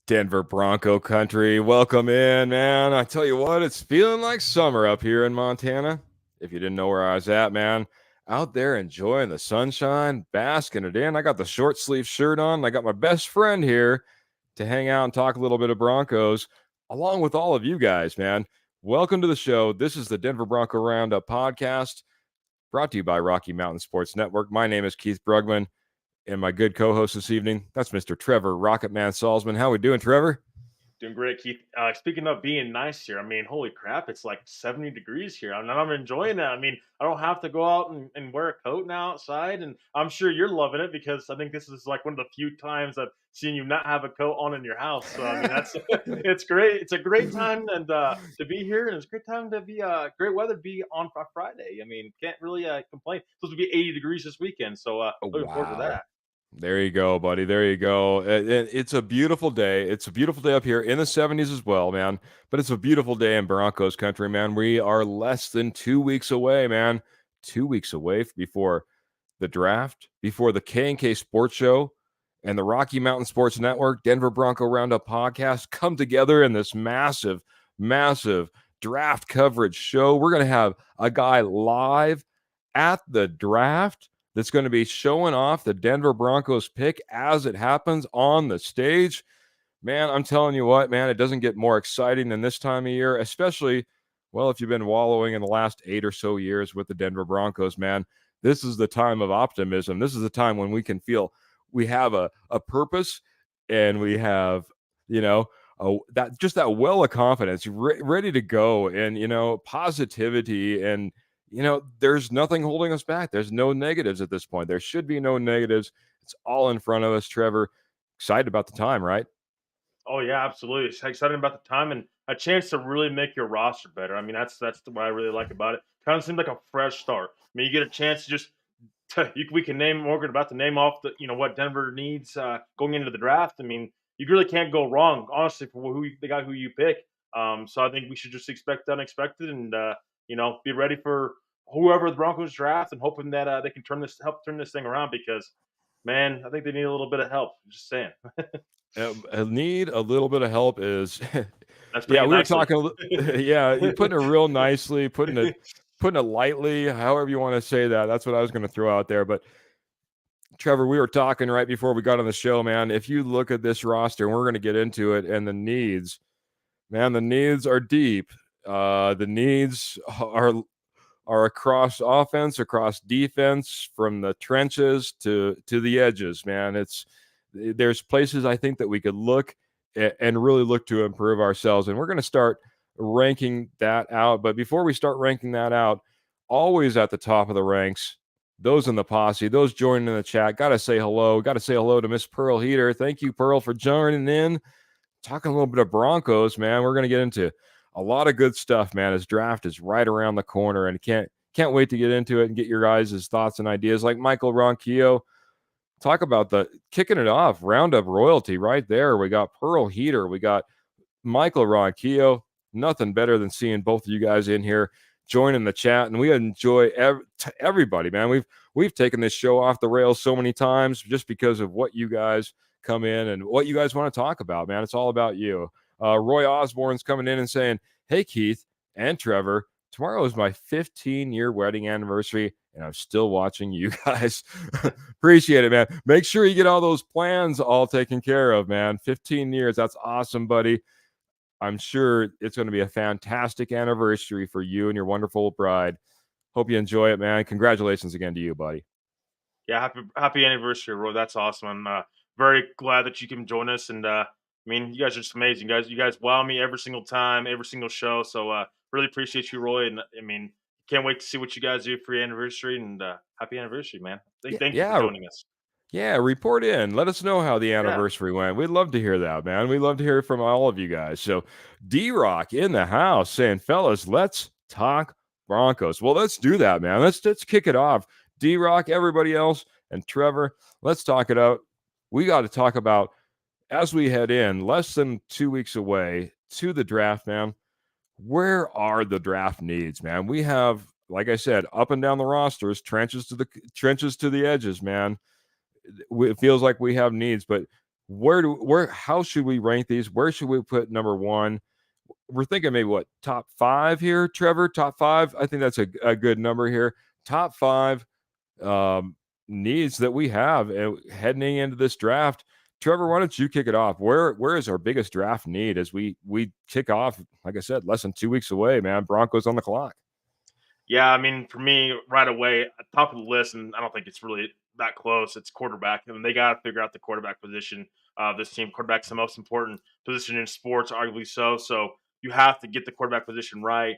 Denver Bronco country, welcome in, man. I tell you what, it's feeling like summer up here in Montana. If you didn't know where I was at, man, out there enjoying the sunshine, basking it in. I got the short sleeve shirt on. I got my best friend here to hang out and talk a little bit of Broncos, along with all of you guys, man. Welcome to the show. This is the Denver Bronco Roundup Podcast, brought to you by Rocky Mountain Sports Network. My name is Keith Brugman. And my good co-host this evening, that's Mr. Trevor Rocket Man Salzman. How we doing, Trevor? Doing great, Keith. Speaking of being nice here, I mean, holy crap, it's like 70 degrees here. I'm enjoying that. I mean, I don't have to go out and wear a coat now outside, and I'm sure you're loving it because I think this is like one of the few times I've seen you not have a coat on in your house. So I mean, that's it's great. It's a great time and to be here, and it's a great time to be great weather to be on Friday. I mean, can't really complain. It's supposed to be 80 degrees this weekend, so looking forward to that. There you go, buddy. There you go. It's a beautiful day. It's a beautiful day up here in the 70s as well, man. But it's a beautiful day in Broncos country, man. We are less than 2 weeks away, man. 2 weeks away before the draft, before the K&K Sports Show and the Rocky Mountain Sports Network, Denver Bronco Roundup Podcast come together in this massive, massive draft coverage show. We're going to have a guy live at the draft that's going to be showing off the Denver Broncos pick as it happens on the stage. Man, I'm telling you what, man, it doesn't get more exciting than this time of year, especially, well, if you've been wallowing in the last 8 or so years with the Denver Broncos, man. This is the time of optimism. This is the time when we can feel we have a purpose and we have, that well of confidence, ready to go, and, positivity, and there's nothing holding us back. There's no negatives at this point. There should be no negatives. It's all in front of us, Trevor. Excited about the time, right? Oh yeah, absolutely. Excited about the time and a chance to really make your roster better. I mean, that's what I really like about it. Kind of seems like a fresh start. I mean, you get a chance to just we can name Morgan about to name off what Denver needs going into the draft. I mean, you really can't go wrong, honestly, for the guy who you pick. So I think we should just expect the unexpected and be ready for whoever the Broncos draft and hoping that they can help turn this thing around because, man, I think they need a little bit of help. Just saying. Need a little bit of help is, yeah, we were talking, yeah, you're putting it real nicely, putting it lightly, however you want to say that. That's what I was going to throw out there. But Trevor, we were talking right before we got on the show, man. If you look at this roster, and we're going to get into it, and the needs, man, the needs are deep. The needs are across offense, across defense, from the trenches to the edges, man. There's places I think that we could look and really look to improve ourselves. And we're going to start ranking that out. But before we start ranking that out, always at the top of the ranks, those in the posse, those joining in the chat, got to say hello. Got to say hello to Miss Pearl Heater. Thank you, Pearl, for joining in. Talking a little bit of Broncos, man. We're going to get into a lot of good stuff, man. His draft is right around the corner, and can't wait to get into it and get your guys' thoughts and ideas. Like Michael Ronquillo, talk about the kicking it off, Roundup royalty right there. We got Pearl Heater, we got Michael Ronquillo. Nothing better than seeing both of you guys in here joining the chat, and we enjoy everybody, man. We've taken this show off the rails so many times just because of what you guys come in and what you guys want to talk about, man. It's all about you. Roy Osborne's coming in and saying, hey, Keith and Trevor, tomorrow is my 15-year wedding anniversary, and I'm still watching you guys. Appreciate it, man. Make sure you get all those plans all taken care of, man. 15 years. That's awesome, buddy. I'm sure it's going to be a fantastic anniversary for you and your wonderful bride. Hope you enjoy it, man. Congratulations again to you, buddy. Yeah, happy anniversary, Roy. That's awesome. I'm very glad that you can join us. And I mean, you guys are just amazing, guys. You guys wow me every single time, every single show. So really appreciate you, Roy. And I mean, can't wait to see what you guys do for your anniversary. And happy anniversary, man. Yeah, Thank you for yeah, joining us. yeah. Report in. Let us know how the Yeah. anniversary went. We'd love to hear that, man. We'd love to hear from all of you guys. So, D-Rock in the house saying, fellas, let's talk Broncos. Well, let's do that, man. Let's kick it off. D-Rock, everybody else, and Trevor, let's talk it out. We got to talk about, as we head in, less than 2 weeks away to the draft, man. Where are the draft needs, man? We have, like I said, up and down the rosters, trenches to the edges, man. It feels like we have needs, but how should we rank these? Where should we put number one? We're thinking maybe what, top 5 here, Trevor? Top 5? I think that's a good number here. Top 5 needs that we have heading into this draft. Trevor, why don't you kick it off? Where is our biggest draft need as we kick off? Like I said, less than 2 weeks away, man. Broncos on the clock. Yeah, I mean, for me, right away, at the top of the list, and I don't think it's really that close. It's quarterback, and they got to figure out the quarterback position of this team. Quarterback's the most important position in sports, arguably so. So you have to get the quarterback position right.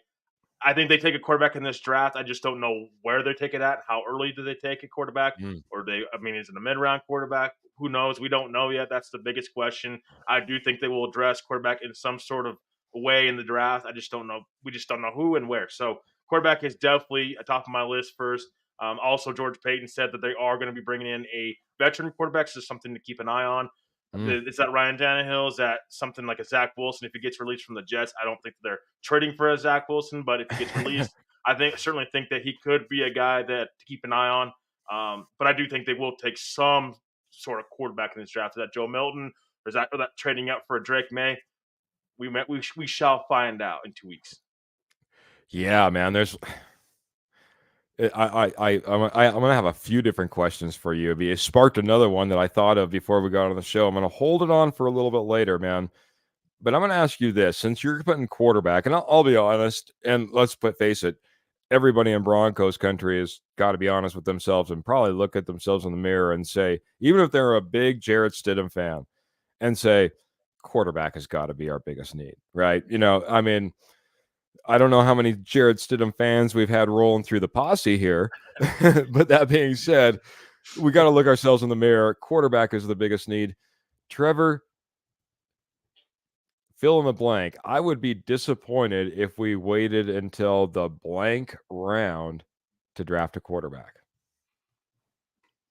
I think they take a quarterback in this draft. I just don't know where they take it at. How early do they take a quarterback? Or I mean, is it a mid-round quarterback? Who knows? We don't know yet. That's the biggest question. I do think they will address quarterback in some sort of way in the draft. I just don't know. We just don't know who and where. So quarterback is definitely atop of my list first. Also, George Payton said that they are going to be bringing in a veteran quarterback, so something to keep an eye on. Is that Ryan Tannehill? Is that something like a Zach Wilson? If he gets released from the Jets, I don't think they're trading for a Zach Wilson, but if he gets released, certainly think that he could be a guy that to keep an eye on. But I do think they will take some sort of quarterback in this draft. Is that Joe Milton, or is that trading up for a Drake May? We shall find out in 2 weeks. Yeah, man. I'm gonna have a few different questions for you. It sparked another one that I thought of before we got on the show. I'm gonna hold it on for a little bit later, man. But I'm gonna ask you this: since you're putting quarterback, and I'll be honest, and let's face it, everybody in Broncos country has got to be honest with themselves and probably look at themselves in the mirror and say, even if they're a big Jarrett Stidham fan, and say, quarterback has got to be our biggest need, right? I mean, I don't know how many Jarrett Stidham fans we've had rolling through the posse here, but that being said, we got to look ourselves in the mirror. Quarterback is the biggest need. Trevor, fill in the blank. I would be disappointed if we waited until the blank round to draft a quarterback.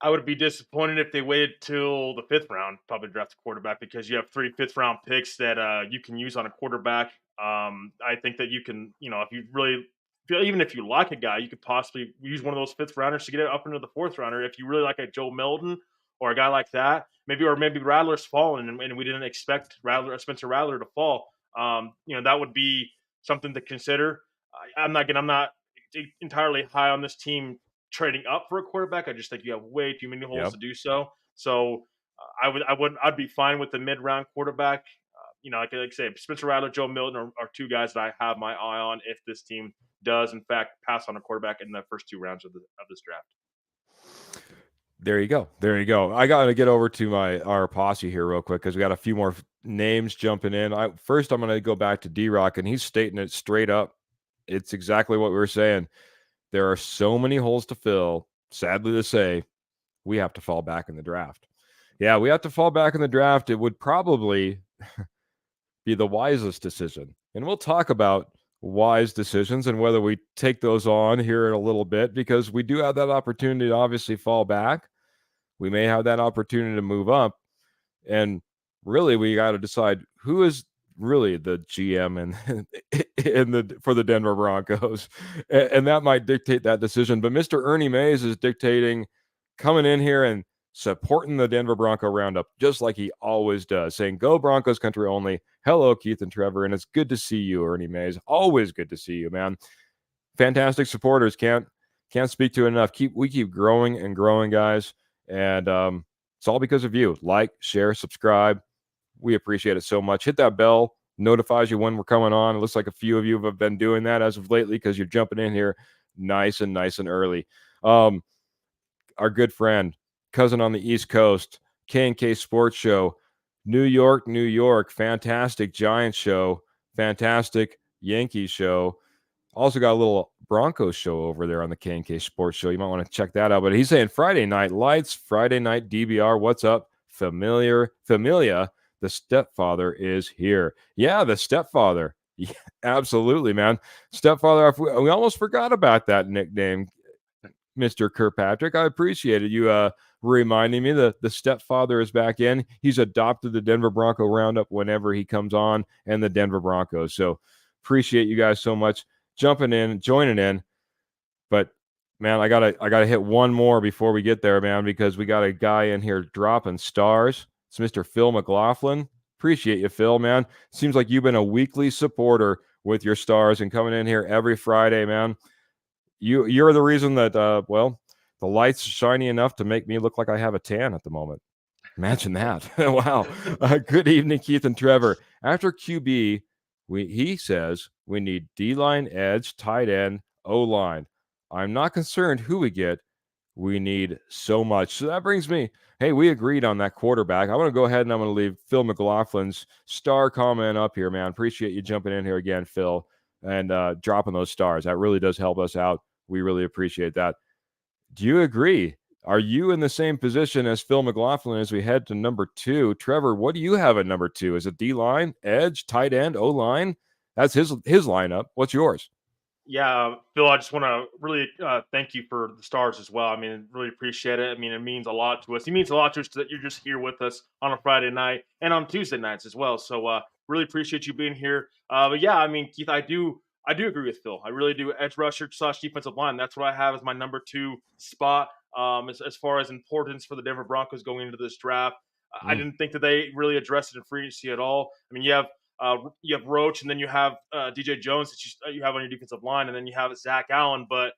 I would be disappointed if they waited till the 5th round, probably draft a quarterback, because you have 3 5th-round picks that you can use on a quarterback. I think that you can, if you really, even if you like a guy, you could possibly use one of those 5th-rounders to get it up into the 4th-rounder. If you really like a Joe Milton or a guy like that, maybe Rattler's fallen and we didn't expect Spencer Rattler to fall. That would be something to consider. I'm not entirely high on this team trading up for a quarterback. I just think you have way too many holes to do so. So I'd be fine with the mid-round quarterback. Like I say, Spencer Rattler, Joe Milton are 2 guys that I have my eye on if this team does in fact pass on a quarterback in the first 2 rounds of this draft. There you go. I got to get over to our posse here real quick because we got a few more names jumping in. First, I'm going to go back to D-Rock, and he's stating it straight up. It's exactly what we were saying. There are so many holes to fill. Sadly to say, we have to fall back in the draft. Yeah, we have to fall back in the draft. It would probably be the wisest decision. And we'll talk about wise decisions and whether we take those on here in a little bit, because we do have that opportunity to obviously fall back. We may have that opportunity to move up. And really, we got to decide who is really the GM for the Denver Broncos, and that might dictate that decision. But Mr. Ernie Mays is dictating, coming in here and supporting the Denver Bronco Roundup just like he always does, saying "Go Broncos country only." Hello, Keith and Trevor, and it's good to see you, Ernie Mays. Always good to see you, man. Fantastic supporters. Can't speak to it enough. We keep growing and growing, guys, and it's all because of you. Like, share, subscribe. We appreciate it so much. Hit that bell notifies you when we're coming on. It looks like a few of you have been doing that as of lately because you're jumping in here nice and early. Our good friend, cousin on the East Coast, K&K Sports Show, New York, fantastic Giants show, fantastic Yankees show. Also got a little Broncos show over there on the K&K Sports Show. You might want to check that out. But he's saying Friday Night Lights, Friday Night DBR. What's up? Familia, the stepfather is here. Yeah, the stepfather. Yeah, absolutely, man. Stepfather, we almost forgot about that nickname, Mr. Kirkpatrick. I appreciated you reminding me that the stepfather is back in. He's adopted the Denver Bronco Roundup whenever he comes on, and the Denver Broncos. So appreciate you guys so much jumping in, joining in. But man, I gotta hit one more before we get there, man, because we got a guy in here dropping stars. It's Mr. Phil McLaughlin. Appreciate you, Phil, man. Seems like you've been a weekly supporter with your stars and coming in here every Friday, man. You're the reason that the light's shiny enough to make me look like I have a tan at the moment. Imagine that. Wow. Good evening, Keith and Trevor. After QB, he says we need D-line, edge, tight end, O-line. I'm not concerned who we get. We need so much. So that brings me, hey, we agreed on that quarterback. I want to go ahead and I'm going to leave Phil McLaughlin's star comment up here, man. Appreciate you jumping in here again, Phil, and dropping those stars. That really does help us out. We really appreciate that. Do you agree? Are you in the same position as Phil McLaughlin as we head to number 2? Trevor, what do you have at number 2? Is it D-line, edge, tight end, O-line? That's his lineup. What's yours? Yeah, Phil, I just want to really thank you for the stars as well. I mean, really appreciate it. I mean, it means a lot to us. It means a lot to us that you're just here with us on a Friday night and on Tuesday nights as well. So really appreciate you being here. But yeah, I mean, Keith, I do agree with Phil. I really do. Edge rusher / defensive line. That's what I have as my number 2 spot. As far as importance for the Denver Broncos going into this draft, I didn't think that they really addressed it in free agency at all. I mean, you have Roach, and then you have DJ Jones that you have on your defensive line, and then you have Zach Allen. But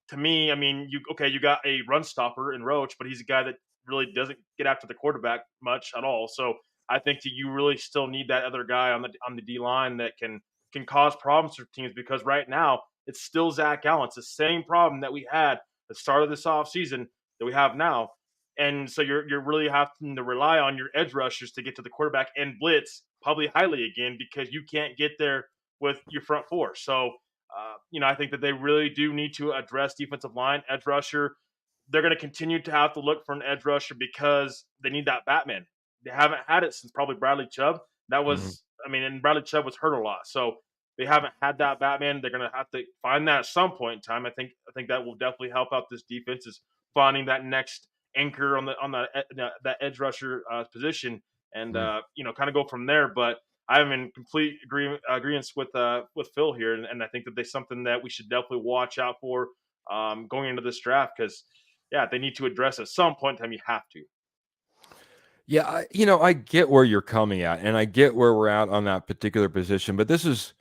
to me, I mean, you got a run stopper in Roach, but he's a guy that really doesn't get after the quarterback much at all. So I think that you really still need that other guy on the D line that can cause problems for teams, because right now it's still Zach Allen. It's the same problem that we had at the start of this offseason that we have now. And so you're really having to rely on your edge rushers to get to the quarterback and blitz probably highly again, because you can't get there with your front four. So, I think that they really do need to address defensive line, edge rusher. They're going to continue to have to look for an edge rusher because they need that Batman. They haven't had it since probably Bradley Chubb. That was, and Bradley Chubb was hurt a lot. So they haven't had that Batman. They're going to have to find that at some point in time. I think that will definitely help out this defense, is finding that next anchor on that edge rusher position, and kind of go from there. But I'm in complete agreement with Phil here, and I think that there's something that we should definitely watch out for going into this draft, because they need to address at some point in time. You have to. Yeah, I get where you're coming at, and I get where we're at on that particular position, but this is,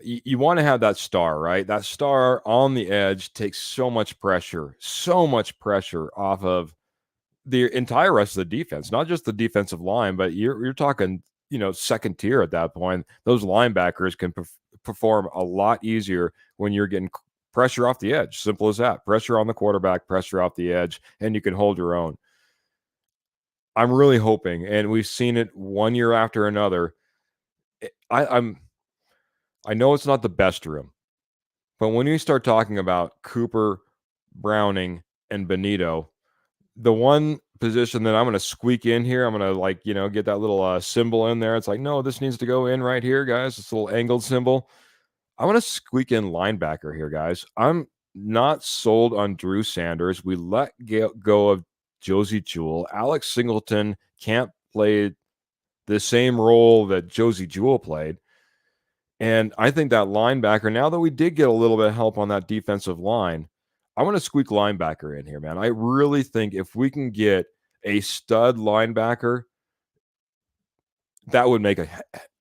you want to have that star, right? That star on the edge takes so much pressure off of the entire rest of the defense, not just the defensive line, but you're talking, second tier at that point. Those linebackers can perform a lot easier when you're getting pressure off the edge. Simple as that. Pressure on the quarterback, pressure off the edge, and you can hold your own. I'm really hoping, and we've seen it one year after another. I know it's not the best room, but when you start talking about Cooper, Browning, and Benito, the one position that I'm going to squeak in here, I'm going to get that little symbol in there. It's like, no, this needs to go in right here, guys. This little angled symbol. I want to squeak in linebacker here, guys. I'm not sold on Drew Sanders. We let go of Josie Jewell. Alex Singleton can't play the same role that Josie Jewell played. And I think that linebacker, now that we did get a little bit of help on that defensive line, I want to squeak linebacker in here, man. I really think if we can get a stud linebacker, that would make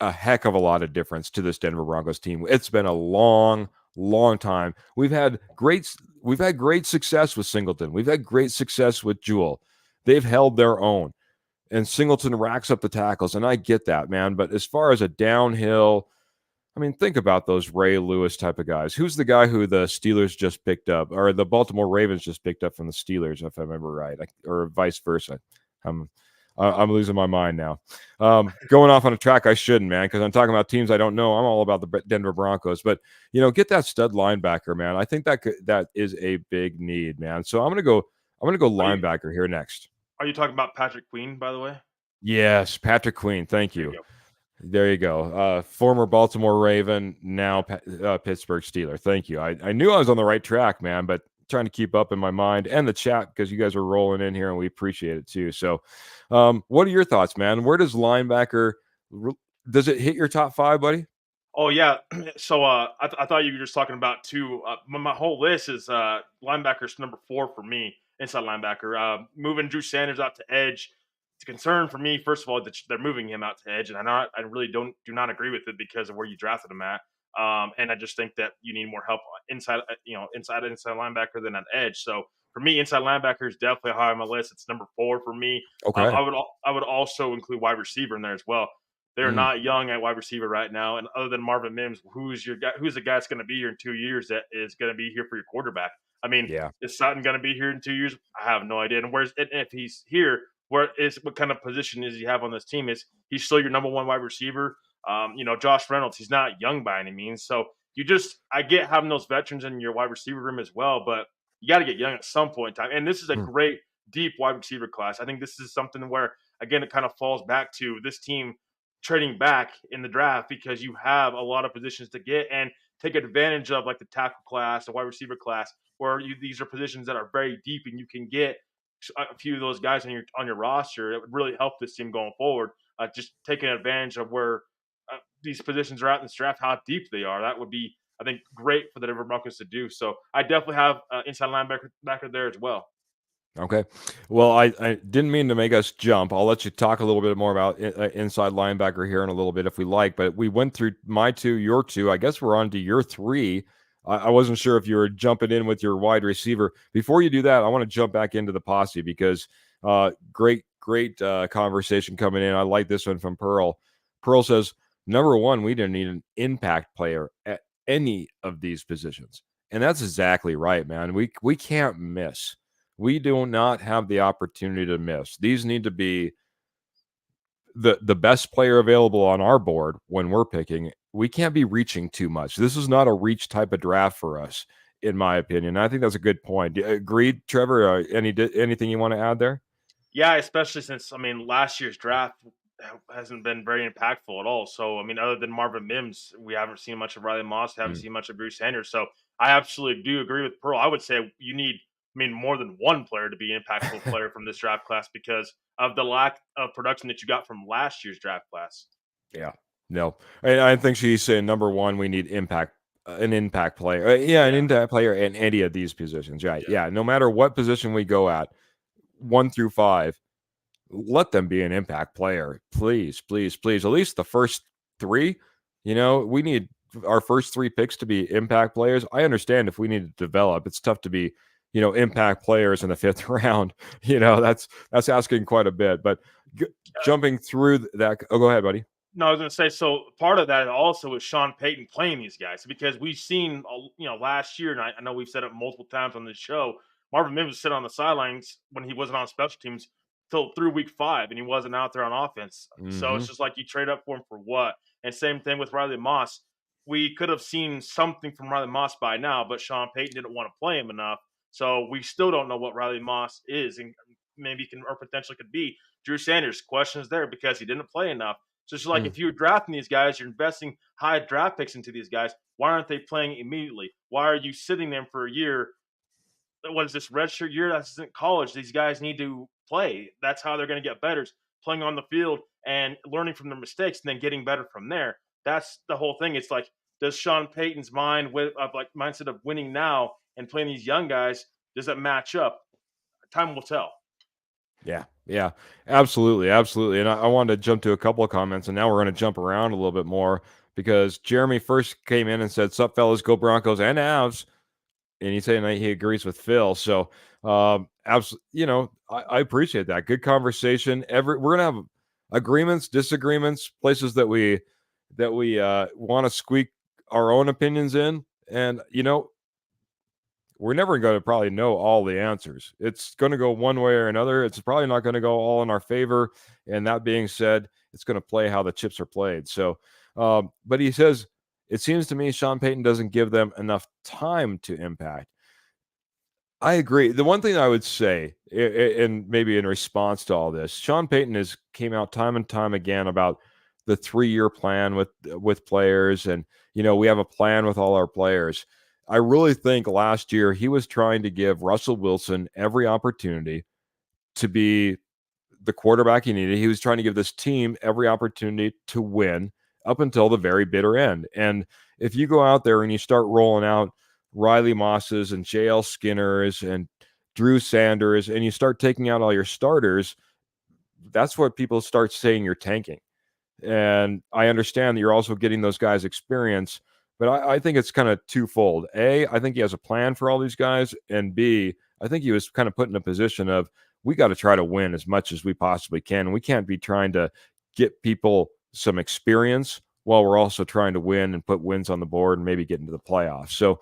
a heck of a lot of difference to this Denver Broncos team. It's been a long time. We've had great success with Singleton. We've had great success with Jewell. They've held their own. and Singleton racks up the tackles, and I get that, man. But as far as a downhill, I mean, think about those Ray Lewis type of guys. Who's the guy who the Steelers just picked up, or the Baltimore Ravens just picked up from the Steelers, if I remember right, or vice versa? I'm losing my mind now. Going off on a track I shouldn't, man, because I'm talking about teams I don't know. I'm all about the Denver Broncos, but get that stud linebacker, man. I think that is a big need, man. So I'm gonna go linebacker here next. Are you talking about Patrick Queen, by the way? Yes, Patrick Queen. Thank you. There you go. Former Baltimore Raven, now Pittsburgh Steeler. Thank you. I knew I was on the right track, man, but trying to keep up in my mind and the chat because you guys are rolling in here and we appreciate it too. So, what are your thoughts, man? Where does linebacker does it hit your top 5, buddy? Oh yeah. So I thought you were just talking about two. My whole list is linebackers number 4 for me, inside linebacker. Moving Drew Sanders out to edge. It's a concern for me. First of all, that they're moving him out to edge, and I really do not agree with it because of where you drafted him at. And I just think that you need more help inside linebacker than an edge. So for me, inside linebacker is definitely high on my list. It's number 4 for me. Okay. I would also include wide receiver in there as well. They're not young at wide receiver right now, and other than Marvin Mims, who's the guy that's going to be here in 2 years that is going to be here for your quarterback? I mean, is Sutton going to be here in 2 years? I have no idea. And if he's here, what kind of position does he have on this team? Is he's still your number 1 wide receiver? Josh Reynolds, he's not young by any means. So I get having those veterans in your wide receiver room as well, but you got to get young at some point in time. And this is a great deep wide receiver class. I think this is something where, again, it kind of falls back to this team trading back in the draft because you have a lot of positions to get and take advantage of, like the tackle class, the wide receiver class, where these are positions that are very deep and you can get a few of those guys on your roster. It would really help this team going forward. Just taking advantage of where these positions are at in this draft, how deep they are. That would be, I think, great for the Denver Broncos to do. So I definitely have inside linebacker there as well. Okay. Well, I didn't mean to make us jump. I'll let you talk a little bit more about inside linebacker here in a little bit if we like, but we went through my 2, your 2. I guess we're on to your 3. I wasn't sure if you were jumping in with your wide receiver. Before you do that, I want to jump back into the posse because great conversation coming in. I like this one from Pearl. Pearl says, number 1, we didn't need an impact player at any of these positions. And that's exactly right, man. We can't miss. We do not have the opportunity to miss. These need to be the best player available on our board when we're picking. We can't be reaching too much. This is not a reach type of draft for us, in my opinion. I think that's a good point. Agreed, Trevor? Anything you want to add there? Yeah, especially since, last year's draft hasn't been very impactful at all. So, other than Marvin Mims, we haven't seen much of Riley Moss, haven't seen much of Bruce Sanders. So I absolutely do agree with Pearl. I would say you need more than one player to be an impactful player from this draft class because of the lack of production that you got from last year's draft class. Yeah, no, I think she's saying number 1, we need an impact player. An impact player in any of these positions. Right? Yeah, no matter what position we go at, 1 through 5, let them be an impact player, please, please, please. At least the first 3. We need our first 3 picks to be impact players. I understand if we need to develop, it's tough to be impact players in the 5th round. That's asking quite a bit. But jumping through that, go ahead, buddy. No, I was going to say, so part of that also is Sean Payton playing these guys because we've seen, last year, and I know we've said it multiple times on this show, Marvin Mims was sitting on the sidelines when he wasn't on special teams till through week 5, and he wasn't out there on offense. So it's just like you trade up for him for what? And same thing with Riley Moss. We could have seen something from Riley Moss by now, but Sean Payton didn't want to play him enough. So we still don't know what Riley Moss is and maybe can or potentially could be. Drew Sanders, questions there because he didn't play enough. So it's like if you're drafting these guys, you're investing high draft picks into these guys. Why aren't they playing immediately? Why are you sitting them for a year? What is this, redshirt year? That's in college. These guys need to play. That's how they're going to get better, playing on the field and learning from their mistakes and then getting better from there. That's the whole thing. It's like, does Sean Payton's mindset of winning now and playing these young guys, does that match up? Time will tell. Yeah, absolutely. And I wanted to jump to a couple of comments, and now we're going to jump around a little bit more because Jeremy first came in and said, "Sup, fellas, go Broncos and Avs." and he's saying that he agrees with Phil. So, absolutely, I appreciate that. Good conversation. We're gonna have agreements, disagreements, places that we want to squeak our own opinions in, and we're never going to probably know all the answers. It's going to go one way or another. It's probably not going to go all in our favor. And that being said, it's going to play how the chips are played. So, but he says, it seems to me Sean Payton doesn't give them enough time to impact. I agree. The one thing I would say, and maybe in response to all this, Sean Payton has came out time and time again about the 3-year plan with players, and we have a plan with all our players. I really think last year he was trying to give Russell Wilson every opportunity to be the quarterback he needed. He was trying to give this team every opportunity to win up until the very bitter end. And if you go out there and you start rolling out Riley Mosses and JL Skinners and Drew Sanders, and you start taking out all your starters, that's what people start saying you're tanking. And I understand that you're also getting those guys experience, but I think it's kind of twofold. A, I think he has a plan for all these guys. And B, I think he was kind of put in a position of, we got to try to win as much as we possibly can. We can't be trying to get people some experience while we're also trying to win and put wins on the board and maybe get into the playoffs. So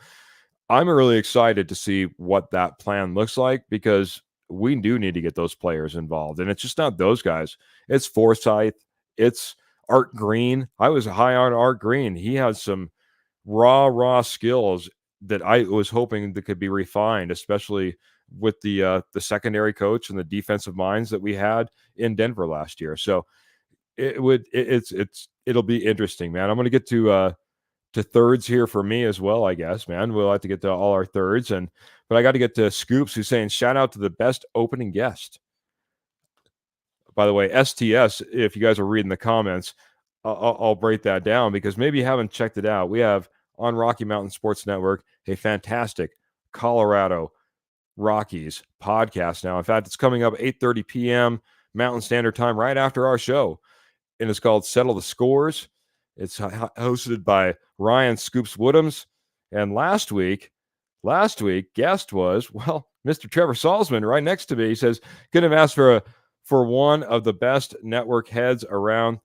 I'm really excited to see what that plan looks like, because we do need to get those players involved. And it's just not those guys. It's Forsythe. It's Art Green. I was high on Art Green. He has some raw skills that I was hoping that could be refined, especially with the secondary coach and the defensive minds that we had in Denver last year. So it'll be interesting, man. I'm going to get to thirds here for me as well, I guess, man. We'll have to get to all our thirds, but I got to get to Scoops, who's saying shout out to the best opening guest. By the way, STS, if you guys are reading the comments, I'll break that down, because maybe you haven't checked it out. We have on Rocky Mountain Sports Network a fantastic Colorado Rockies podcast now. In fact, it's coming up 8:30 p.m. Mountain Standard Time right after our show, and it's called Settle the Scores. It's hosted by Ryan Scoops Woodhams. And last week, guest was, Mr. Trevor Salzman right next to me. He says, couldn't have asked for one of the best network heads around.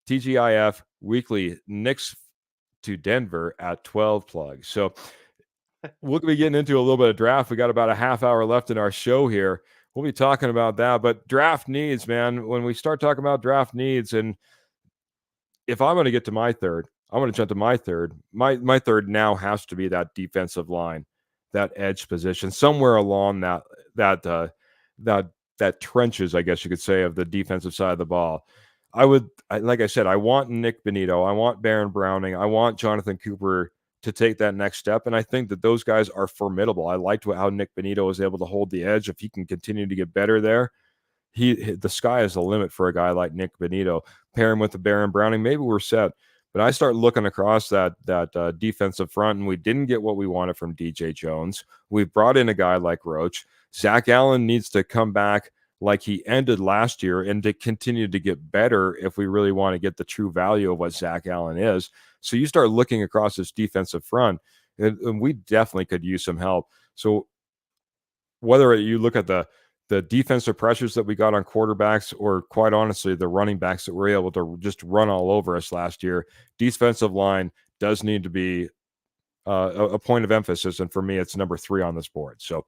TGIF Weekly, Knicks to Denver at 12 plug. So we'll be getting into a little bit of draft. We got about a half hour left in our show here. We'll be talking about that. But draft needs, man, when we start talking about draft needs, and if I'm going to get to my third, I'm going to jump to my third. My third now has to be that defensive line, that edge position, somewhere along that trenches, I guess you could say, of the defensive side of the ball. Like I said, I want Nick Benito. I want Baron Browning. I want Jonathan Cooper to take that next step. And I think that those guys are formidable. I liked how Nick Benito was able to hold the edge. If he can continue to get better there, the sky is the limit for a guy like Nick Benito. Pair him with the Baron Browning, maybe we're set. But I start looking across that defensive front, and we didn't get what we wanted from DJ Jones. We brought in a guy like Roach. Zach Allen needs to come back like he ended last year and to continue to get better if we really want to get the true value of what Zach Allen is. So you start looking across this defensive front, and we definitely could use some help. So whether you look at the defensive pressures that we got on quarterbacks, or quite honestly, the running backs that were able to just run all over us last year, defensive line does need to be a point of emphasis. And for me, it's number 3 on this board. So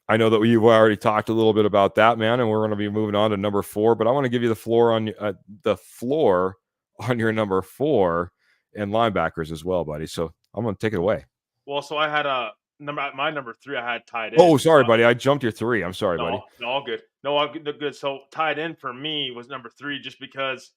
I know that you've already talked a little bit about that, man, and we're going to be moving on to number 4, but I want to give you the floor on your number 4 and linebackers as well, buddy. So I'm going to take it away. Well, so I had my number 3. I had tight end. Oh, sorry, buddy. I jumped your 3. I'm sorry, buddy. No, all good. No, all good. So tight end for me was number 3, just because,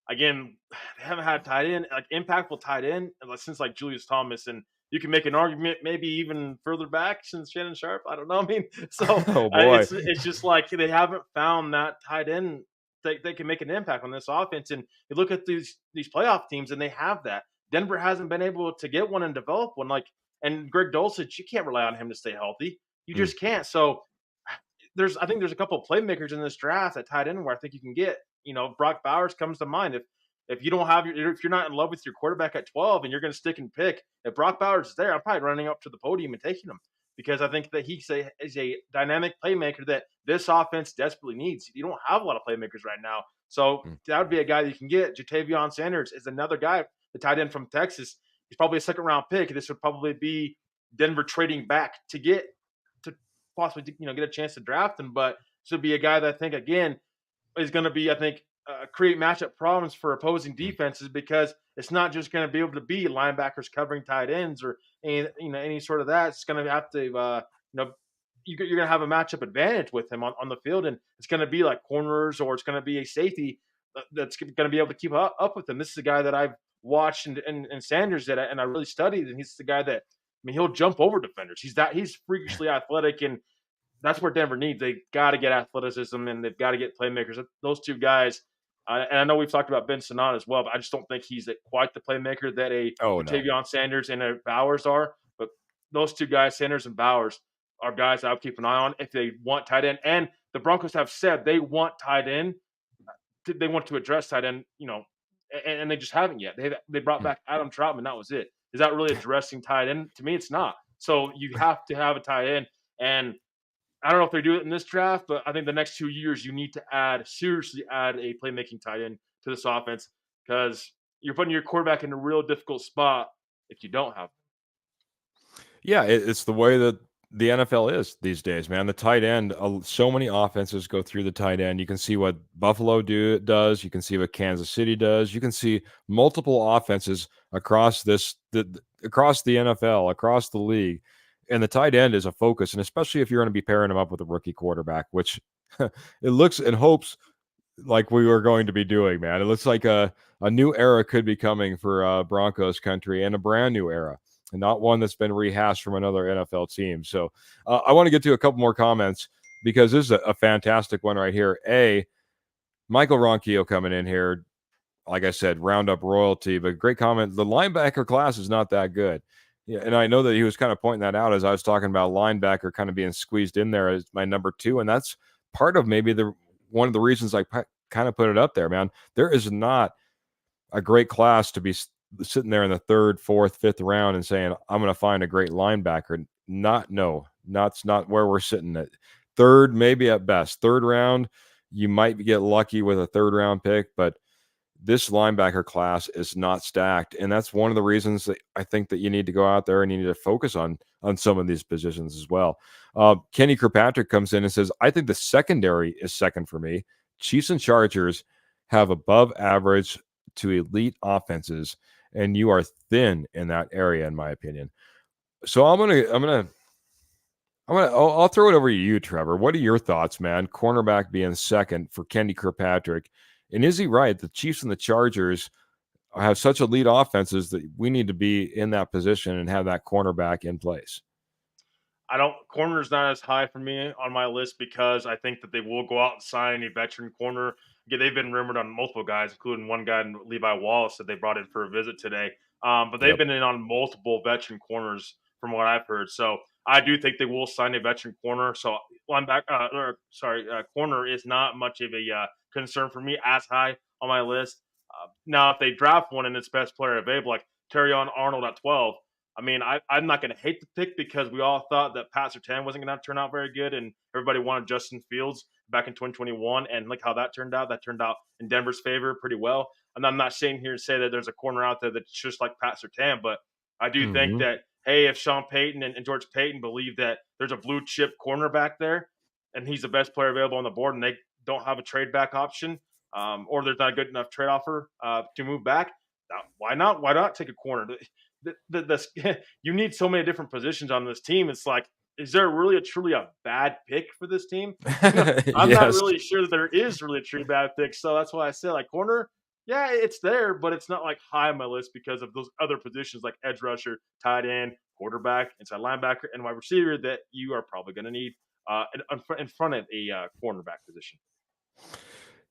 again, they haven't had tight end, like impactful tight end, since like Julius Thomas, and you can make an argument maybe even further back since Shannon Sharp. I don't know. I mean, so oh, boy. It's just like they haven't found that tight end they can make an impact on this offense. And you look at these playoff teams, and they have that. Denver hasn't been able to get one and develop one. And Greg Dulcich, you can't rely on him to stay healthy. You just can't. So I think there's a couple of playmakers in this draft at tight end where I think you can get. Brock Bowers comes to mind. if you don't have if you're not in love with your quarterback at 12 and you're going to stick and pick, if Brock Bowers is there, I'm probably running up to the podium and taking him because I think that is a dynamic playmaker that this offense desperately needs. You don't have a lot of playmakers right now. So that would be a guy that you can get. Jatavion Sanders is another guy, the tight end from Texas. He's probably a second-round pick. This would probably be Denver trading back to possibly get a chance to draft him. But this would be a guy that I think, again, is going to be, I think, create matchup problems for opposing defenses because it's not just going to be able to be linebackers covering tight ends or any sort of that. It's going to have to, you're going to have a matchup advantage with him on the field, and it's going to be like corners or it's going to be a safety that's going to be able to keep up with him. This is a guy that I've watched and Sanders and I really studied, and he's the guy that he'll jump over defenders. He's freakishly athletic, and that's where Denver needs. They got to get athleticism and they've got to get playmakers. Those two guys. And I know we've talked about Ben Sinan as well, but I just don't think he's quite the playmaker that Jatavion Sanders and a Bowers are. But those two guys, Sanders and Bowers, are guys I'll keep an eye on if they want tight end. And the Broncos have said they want tight end. They want to address tight end, and they just haven't yet. They brought back Adam Troutman. That was it. Is that really addressing tight end? To me, it's not. So you have to have a tight end. And I don't know if they do it in this draft, but I think the next 2 years you need to seriously add a playmaking tight end to this offense because you're putting your quarterback in a real difficult spot if you don't have him. Yeah, it's the way that the NFL is these days, man. The tight end, so many offenses go through the tight end. You can see what Buffalo does. You can see what Kansas City does. You can see multiple offenses across the NFL, across the league. And the tight end is a focus, and especially if you're going to be pairing him up with a rookie quarterback, which it looks and hopes like we were going to be doing, man. It looks like a new era could be coming for Broncos country and a brand new era, and not one that's been rehashed from another NFL team. So I want to get to a couple more comments because this is a fantastic one right here. Michael Ronquillo coming in here, like I said, Roundup royalty, but great comment. The linebacker class is not that good. Yeah, and I know that he was kind of pointing that out as I was talking about linebacker kind of being squeezed in there as my number 2, and that's part of maybe one of the reasons I kind of put it up there, man. There is not a great class to be sitting there in the 3rd, 4th, 5th round and saying I'm going to find a great linebacker. That's not where we're sitting at. 3rd, maybe at best. 3rd round, you might get lucky with a 3rd round pick, but this linebacker class is not stacked. And that's one of the reasons that I think that you need to go out there and you need to focus on some of these positions as well. Kenny Kirkpatrick comes in and says, I think the secondary is second for me. Chiefs and Chargers have above average to elite offenses, and you are thin in that area, in my opinion. So I'll throw it over to you, Trevor. What are your thoughts, man? Cornerback being second for Kenny Kirkpatrick. And is he right? The Chiefs and the Chargers have such elite offenses that we need to be in that position and have that cornerback in place. Corner is not as high for me on my list because I think that they will go out and sign a veteran corner. Yeah, they've been rumored on multiple guys, including one guy, Levi Wallace, that they brought in for a visit today. But they've been in on multiple veteran corners from what I've heard. So I do think they will sign a veteran corner. So corner is not much of a concern for me as high on my list. Now, if they draft one and it's best player available, like Terrion Arnold at 12, I mean, I'm not going to hate the pick because we all thought that Pat Surtain wasn't going to turn out very good, and everybody wanted Justin Fields back in 2021, and look how that turned out. That turned out in Denver's favor pretty well. And I'm not saying here to say that there's a corner out there that's just like Pat Surtain, but I do think that, hey, if Sean Payton and George Payton believe that there's a blue chip corner back there, and he's the best player available on the board, and they don't have a trade back option, or there's not a good enough trade offer to move back, why not? Why not take a corner? You need so many different positions on this team. It's like, is there really truly a bad pick for this team? I'm not really sure that there is really a truly bad pick. So that's why I said, like, corner, yeah, it's there, but it's not like high on my list because of those other positions like edge rusher, tight end, quarterback, inside linebacker, and wide receiver that you are probably going to need in front of a cornerback position.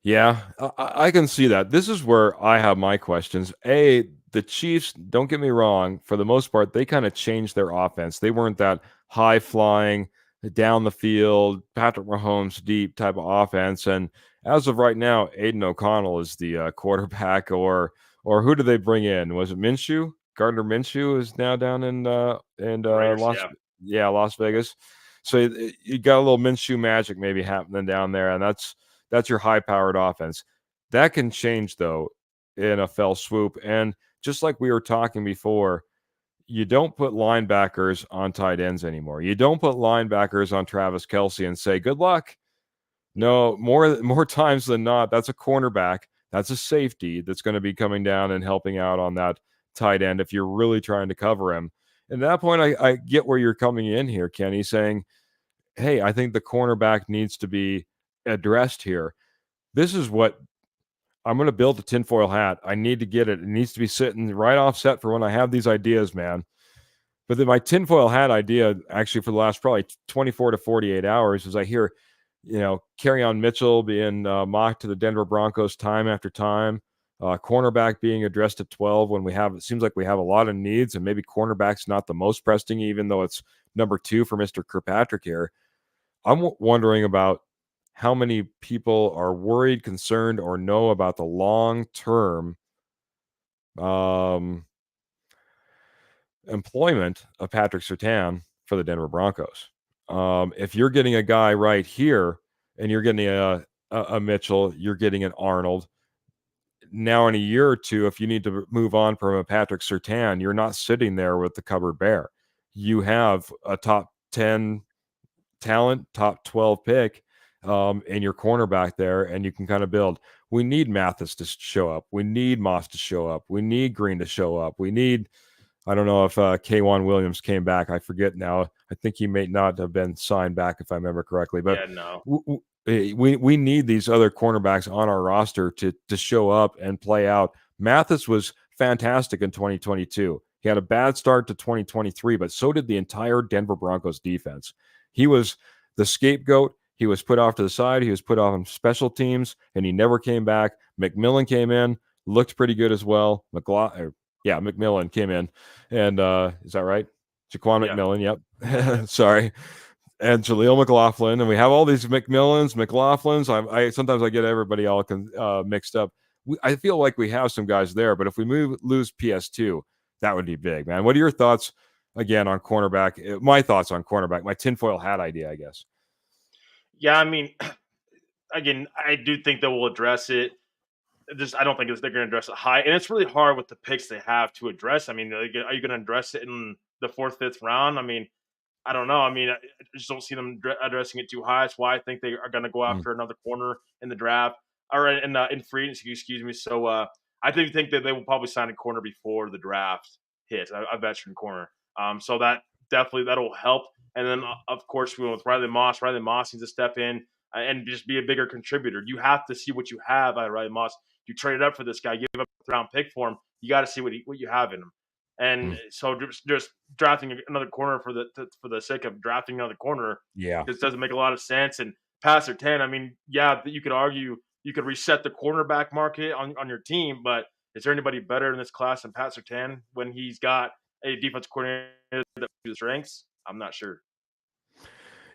Yeah, I can see that. This is where I have my questions. The Chiefs, don't get me wrong, for the most part, they kind of changed their offense. They weren't that high-flying, down the field, Patrick Mahomes deep type of offense. And as of right now, Aiden O'Connell is the quarterback, or who did they bring in? Was it Minshew? Gardner Minshew is now down in Raiders, Las Vegas. So you got a little Minshew magic maybe happening down there, and that's your high-powered offense. That can change though in a fell swoop. And just like we were talking before, you don't put linebackers on tight ends anymore. You don't put linebackers on Travis Kelce and say, good luck. No, more times than not, that's a cornerback. That's a safety that's going to be coming down and helping out on that tight end if you're really trying to cover him. And at that point, I get where you're coming in here, Kenny, saying, hey, I think the cornerback needs to be addressed here. This is what I'm going to build a tinfoil hat. I need to get it. It needs to be sitting right offset for when I have these ideas, man. But then my tinfoil hat idea, actually, for the last probably 24 to 48 hours, is I hear, Kerryon Mitchell being mocked to the Denver Broncos time after time. Cornerback being addressed at 12 when it seems like we have a lot of needs, and maybe cornerback's not the most pressing, even though it's number 2 for Mr. Kirkpatrick here. I'm wondering about how many people are worried, concerned, or know about the long-term employment of Patrick Surtain for the Denver Broncos. If you're getting a guy right here and you're getting a Mitchell, you're getting an Arnold. Now in a year or two, if you need to move on from a Patrick Surtain, you're not sitting there with the cupboard bare. You have a top 10 talent, top 12 pick in your cornerback there, and you can kind of build. We need Mathis to show up. We need Moss to show up. We need Green to show up. We need, I don't know if K'Wan Williams came back. I forget now. I think he may not have been signed back, if I remember correctly. But yeah, no. We need these other cornerbacks on our roster to show up and play out. Mathis was fantastic in 2022. He had a bad start to 2023, but so did the entire Denver Broncos defense. He was the scapegoat. He was put off to the side. He was put off on special teams, and he never came back. McMillan came in, looked pretty good as well. McMillan came in, and is that right? Jaquan McMillan, yep. Sorry. And Jaleel McLaughlin, and we have all these McMillans, McLaughlins. I sometimes I get everybody all mixed up. I feel like we have some guys there, but if we lose PS2, that would be big, man. What are your thoughts again on cornerback? My thoughts on cornerback, my tinfoil hat idea, I guess. Yeah, I mean, again, I do think that we'll address it. I don't think they're going to address it high, and it's really hard with the picks they have to address. I mean, are you going to address it in the 4th, 5th round? I mean, I don't know. I mean, I just don't see them addressing it too high. That's why I think they are going to go after another corner in the draft or in free agency. Excuse me. So I think that they will probably sign a corner before the draft hits, a veteran corner. So that'll help. And then of course we went with Riley Moss. Riley Moss needs to step in and just be a bigger contributor. You have to see what you have by Riley Moss. You traded up for this guy, give up a round pick for him. You got to see what you have in him. And so just drafting another corner for the sake of drafting another corner, just doesn't make a lot of sense. And Pat Surtain, I mean, yeah, you could argue you could reset the cornerback market on your team, but is there anybody better in this class than Pat Surtain when he's got a defensive coordinator that his strengths? I'm not sure.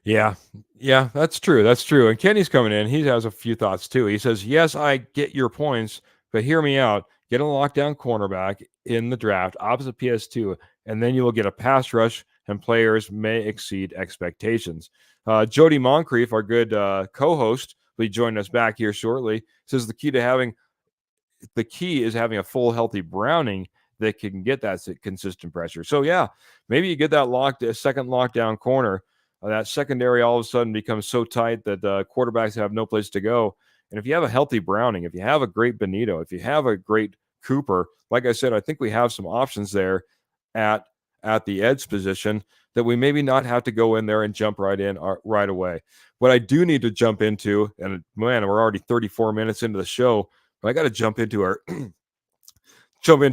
Yeah, that's true. That's true. And Kenny's coming in. He has a few thoughts too. He says, yes, I get your points, but hear me out. Get a lockdown cornerback in the draft opposite PS2, and then you will get a pass rush and players may exceed expectations. Jody Moncrief, our good co-host, will be joining us back here shortly. Says the key is having a full, healthy Browning that can get that consistent pressure. So yeah, maybe you get that second lockdown corner. That secondary all of a sudden becomes so tight that quarterbacks have no place to go. And if you have a healthy Browning, if you have a great Benito, if you have a great Cooper, like I said, I think we have some options there at the edge position that we maybe not have to go in there and jump right in right away. What I do need to jump into, and man, we're already 34 minutes into the show, but I got to jump into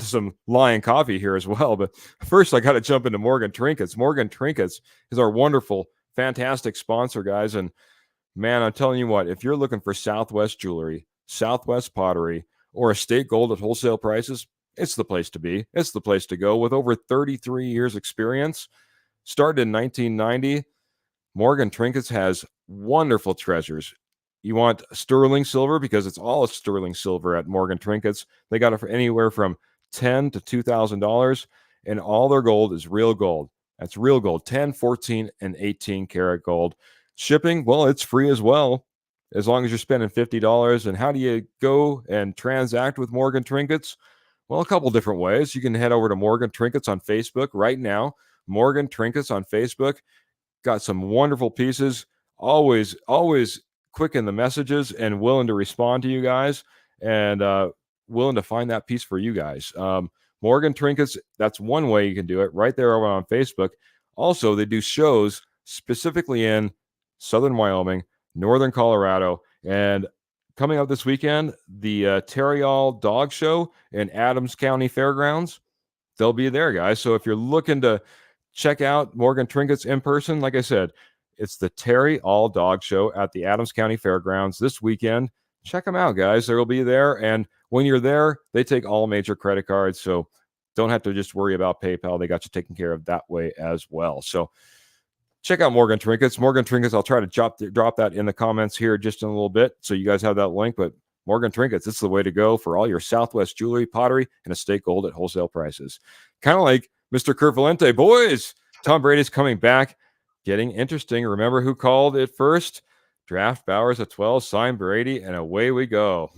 some Lion Coffee here as well. But first, I got to jump into Morgan Trinkets. Morgan Trinkets is our wonderful, fantastic sponsor, guys. And man, I'm telling you what, if you're looking for Southwest jewelry, Southwest pottery, or estate gold at wholesale prices, it's the place to be. It's the place to go. With over 33 years experience, started in 1990, Morgan Trinkets has wonderful treasures. You want sterling silver because it's all sterling silver at Morgan Trinkets. They got it for anywhere from $10 to $2,000, and all their gold is real gold. That's real gold, 10, 14, and 18 karat gold. Shipping, well, it's free as well, as long as you're spending $50. And how do you go and transact with Morgan Trinkets? Well, a couple different ways. You can head over to Morgan Trinkets on Facebook right now. Morgan Trinkets on Facebook. Got some wonderful pieces. Always quick in the messages and willing to respond to you guys, and willing to find that piece for you guys. Morgan Trinkets, that's one way you can do it right there over on Facebook. Also, they do shows specifically in Southern Wyoming, Northern Colorado, and coming up this weekend, the Terriall Dog Show in Adams County Fairgrounds. They'll be there, guys. So if you're looking to check out Morgan Trinkets in person, like I said, it's the Terriall Dog Show at the Adams County Fairgrounds this weekend. Check them out, guys. They'll be there. And when you're there, they take all major credit cards. So don't have to just worry about PayPal. They got you taken care of that way as well. So check out Morgan Trinkets. Morgan Trinkets, I'll try to drop that in the comments here just in a little bit, so you guys have that link. But Morgan Trinkets, it's the way to go for all your Southwest jewelry, pottery, and estate gold at wholesale prices. Kind of like Mr. Kurt Valente. Boys, Tom Brady's coming back. Getting interesting. Remember who called it first? Draft Bowers at 12, sign Brady, and away we go.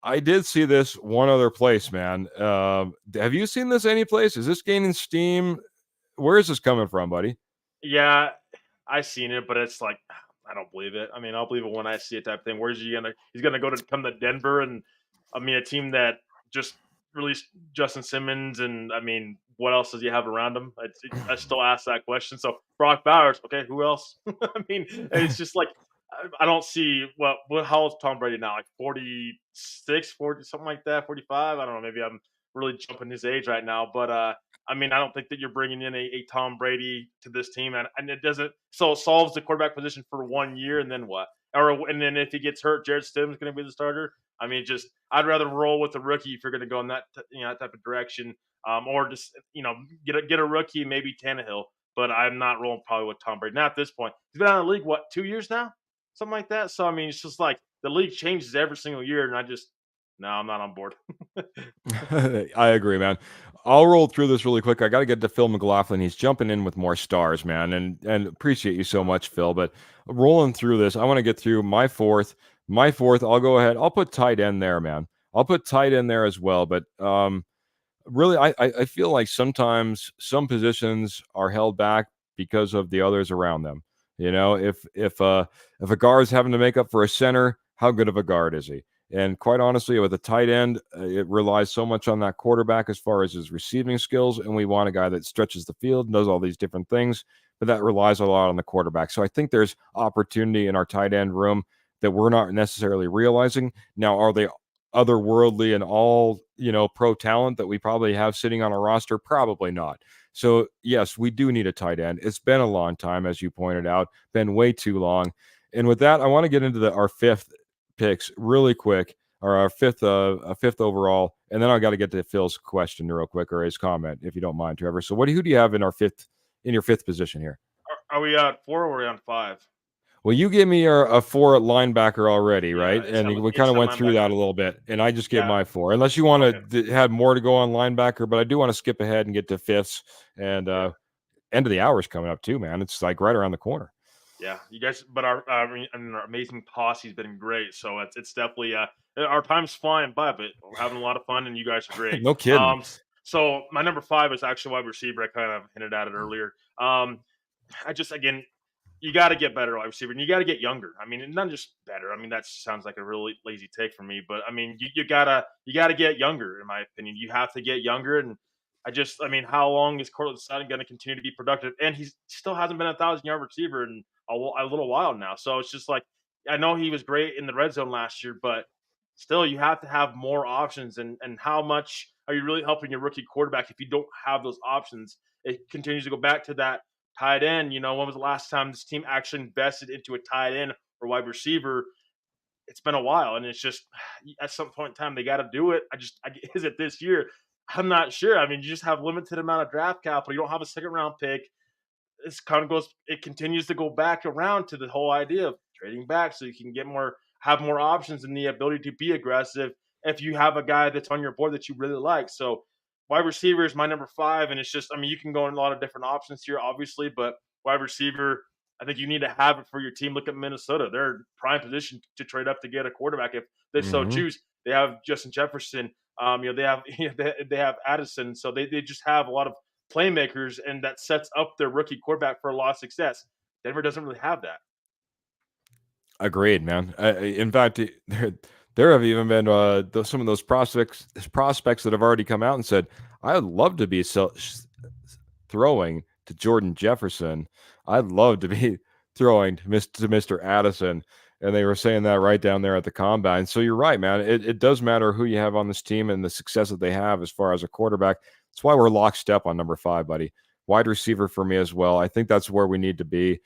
I did see this one other place, man. Have you seen this any place? Is this gaining steam? Where is this coming from, buddy? Yeah, I seen it, but it's like I don't believe it. I mean, I'll believe it when I see it type thing. Where's he gonna? He's gonna come to Denver, and I mean, a team that just released Justin Simmons, and I mean, what else does he have around him? I still ask that question. So Brock Bowers, okay, who else? I mean, it's just like I don't see what. How old's Tom Brady now? Like 46, 40, something like that, 45. I don't know. Maybe I'm really jumping his age right now, but I mean, I don't think that you're bringing in a Tom Brady to this team, and it doesn't. So it solves the quarterback position for 1 year, and then what? And then if he gets hurt, Jared Stidham's going to be the starter. I mean, just I'd rather roll with a rookie if you're going to go in that that type of direction, or just get a rookie, maybe Tannehill. But I'm not rolling probably with Tom Brady. Not at this point. He's been out of the league 2 years now, something like that. So I mean, it's just like the league changes every single year, and no, I'm not on board. I agree, man. I'll roll through this really quick. I got to get to Phil McLaughlin. He's jumping in with more stars, man, and appreciate you so much, Phil. But rolling through this, I want to get through my fourth. My fourth, I'll go ahead. I'll put tight end there, man. I'll put tight end there as well. But really, I feel like sometimes some positions are held back because of the others around them. You know, if a guard is having to make up for a center, how good of a guard is he? And quite honestly, with a tight end, it relies so much on that quarterback as far as his receiving skills. And we want a guy that stretches the field, knows all these different things, but that relies a lot on the quarterback. So I think there's opportunity in our tight end room that we're not necessarily realizing. Now, are they otherworldly and all, pro talent that we probably have sitting on a roster? Probably not. So yes, we do need a tight end. It's been a long time, as you pointed out, been way too long. And with that, I want to get into our fifth picks really quick, or our fifth overall, and then I got to get to Phil's question real quick, or his comment, if you don't mind, Trevor. So who do you have in your fifth position here? Are we at 4 or are we on 5? Well, you gave me a 4 at linebacker already, right? Yeah, And we kind of went through that a little bit, and I just gave Yeah. my 4. Unless you want Okay. to have more to go on linebacker, but I do want to skip ahead and get to fifths. And end of the hour is coming up too, man. It's like right around the corner. Yeah, you guys, but our our amazing posse's been great. So it's definitely our time's flying by, but we're having a lot of fun, and you guys are great. No kidding. So my number 5 is actually wide receiver. I kind of hinted at it earlier. I just again, you got to get better wide receiver, and you got to get younger. I mean, not just better. I mean, that sounds like a really lazy take from me, but I mean, you gotta get younger. In my opinion, you have to get younger, and I mean, how long is Cortland Sutton going to continue to be productive? And he still hasn't been a 1,000-yard receiver in a little while now. So it's just like, I know he was great in the red zone last year, but still, you have to have more options. And how much are you really helping your rookie quarterback if you don't have those options? It continues to go back to that tight end. When was the last time this team actually invested into a tight end or wide receiver? It's been a while, and it's just at some point in time they got to do it. Is it this year? I'm not sure. I mean, you just have limited amount of draft capital. You don't have a second round pick. this kind of goes, it continues to go back around to the whole idea of trading back so you can have more options and the ability to be aggressive if you have a guy that's on your board that you really like. So wide receiver is my number 5, and it's just, I mean, you can go in a lot of different options here, obviously, but wide receiver, I think you need to have it for your team. Look at Minnesota; they're in prime position to trade up to get a quarterback if they so Mm-hmm. choose. They have Justin Jefferson. They have they have Addison, so they just have a lot of playmakers, and that sets up their rookie quarterback for a lot of success. Denver doesn't really have that. Agreed, man. In fact, there have even been some of those prospects that have already come out and said, "I'd love to be throwing to Jordan Jefferson. I'd love to be throwing to Mr. Addison." And they were saying that right down there at the combine. So you're right, man. It does matter who you have on this team and the success that they have as far as a quarterback. That's why we're lockstep on number 5, buddy. Wide receiver for me as well. I think that's where we need to be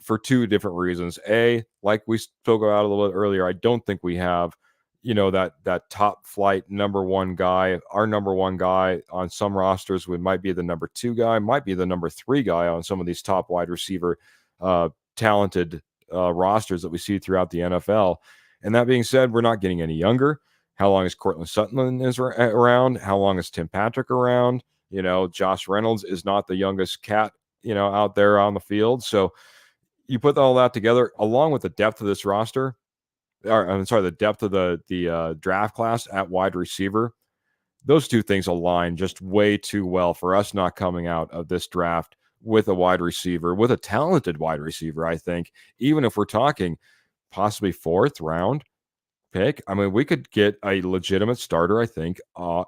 for 2 different reasons. A, like we spoke about a little bit earlier, I don't think we have, that top flight number 1 guy. Our number 1 guy on some rosters might be the number 2 guy, might be the number 3 guy on some of these top wide receiver talented rosters that we see throughout the NFL. And that being said, we're not getting any younger. How long is Cortland Sutton around? How long is Tim Patrick around? Josh Reynolds is not the youngest cat, out there on the field. So you put all that together, along with the depth of this roster, the depth of the draft class at wide receiver. Those 2 things align just way too well for us not coming out of this draft with a wide receiver, with a talented wide receiver. I think, even if we're talking possibly 4th round pick, I mean, we could get a legitimate starter, I think,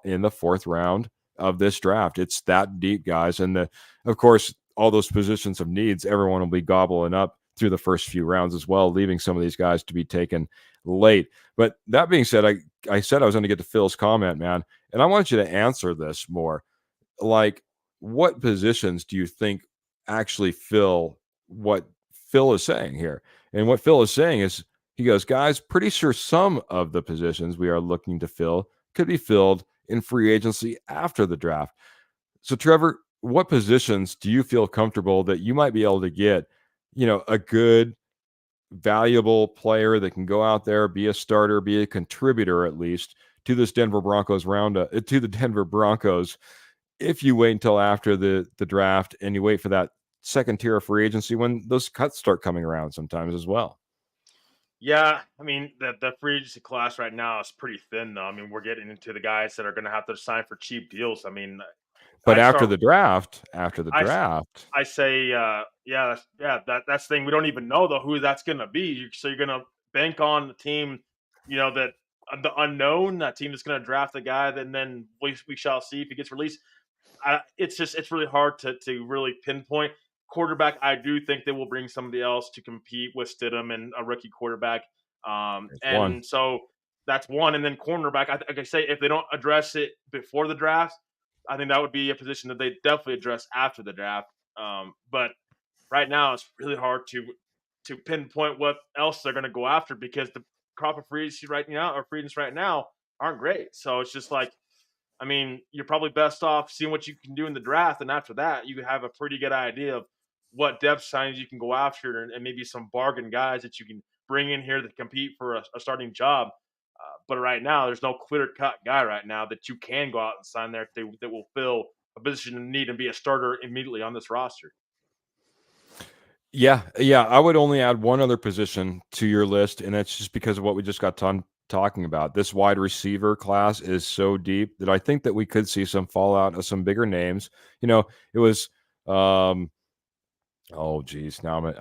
in the 4th round of this draft. It's that deep, guys. And of course, all those positions of needs, everyone will be gobbling up through the first few rounds as well, leaving some of these guys to be taken late. But that being said, I said I was going to get to Phil's comment, man, and I want you to answer this more. Like, what positions do you think actually fill what Phil is saying here? And what Phil is saying is, he goes, guys, pretty sure some of the positions we are looking to fill could be filled in free agency after the draft. So, Trevor, what positions do you feel comfortable that you might be able to get, a good, valuable player that can go out there, be a starter, be a contributor at least to this Denver Broncos roundup, to the Denver Broncos, if you wait until after the draft and you wait for that second tier of free agency when those cuts start coming around sometimes as well? Yeah, I mean the free agency class right now is pretty thin, though. I mean, we're getting into the guys that are going to have to sign for cheap deals. I mean, But I after start. the draft, I I say, that's the thing. We don't even know though who that's going to be. So you're going to bank on the team, that the unknown, that team that's going to draft the guy, then we shall see if he gets released. It's really hard to really pinpoint. Quarterback, I do think they will bring somebody else to compete with Stidham and a rookie quarterback. there's one. And so that's one. And then cornerback, like I say, if they don't address it before the draft, I think that would be a position that they definitely address after the draft. But right now, it's really hard to pinpoint what else they're going to go after because the crop of free agents right now aren't great. So it's just like, I mean, you're probably best off seeing what you can do in the draft, and after that, you have a pretty good idea of what depth signings you can go after, and maybe some bargain guys that you can bring in here that compete for a starting job. But right now, there's no clear cut guy right now that you can go out and sign there that will fill a position in need and be a starter immediately on this roster. Yeah. I would only add one other position to your list, and that's just because of what we just got talking about. This wide receiver class is so deep that I think that we could see some fallout of some bigger names. It was oh geez, now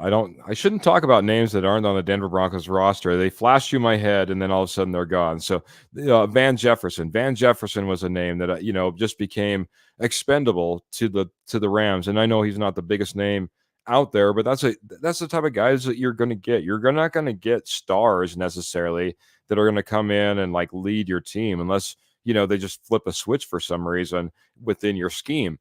I shouldn't talk about names that aren't on the Denver Broncos roster. They flash through my head and then all of a sudden they're gone. So Van Jefferson was a name that just became expendable to the Rams. And I know he's not the biggest name out there, but that's the type of guys that you're going to get. You're not going to get stars necessarily that are going to come in and like lead your team unless they just flip a switch for some reason within your scheme.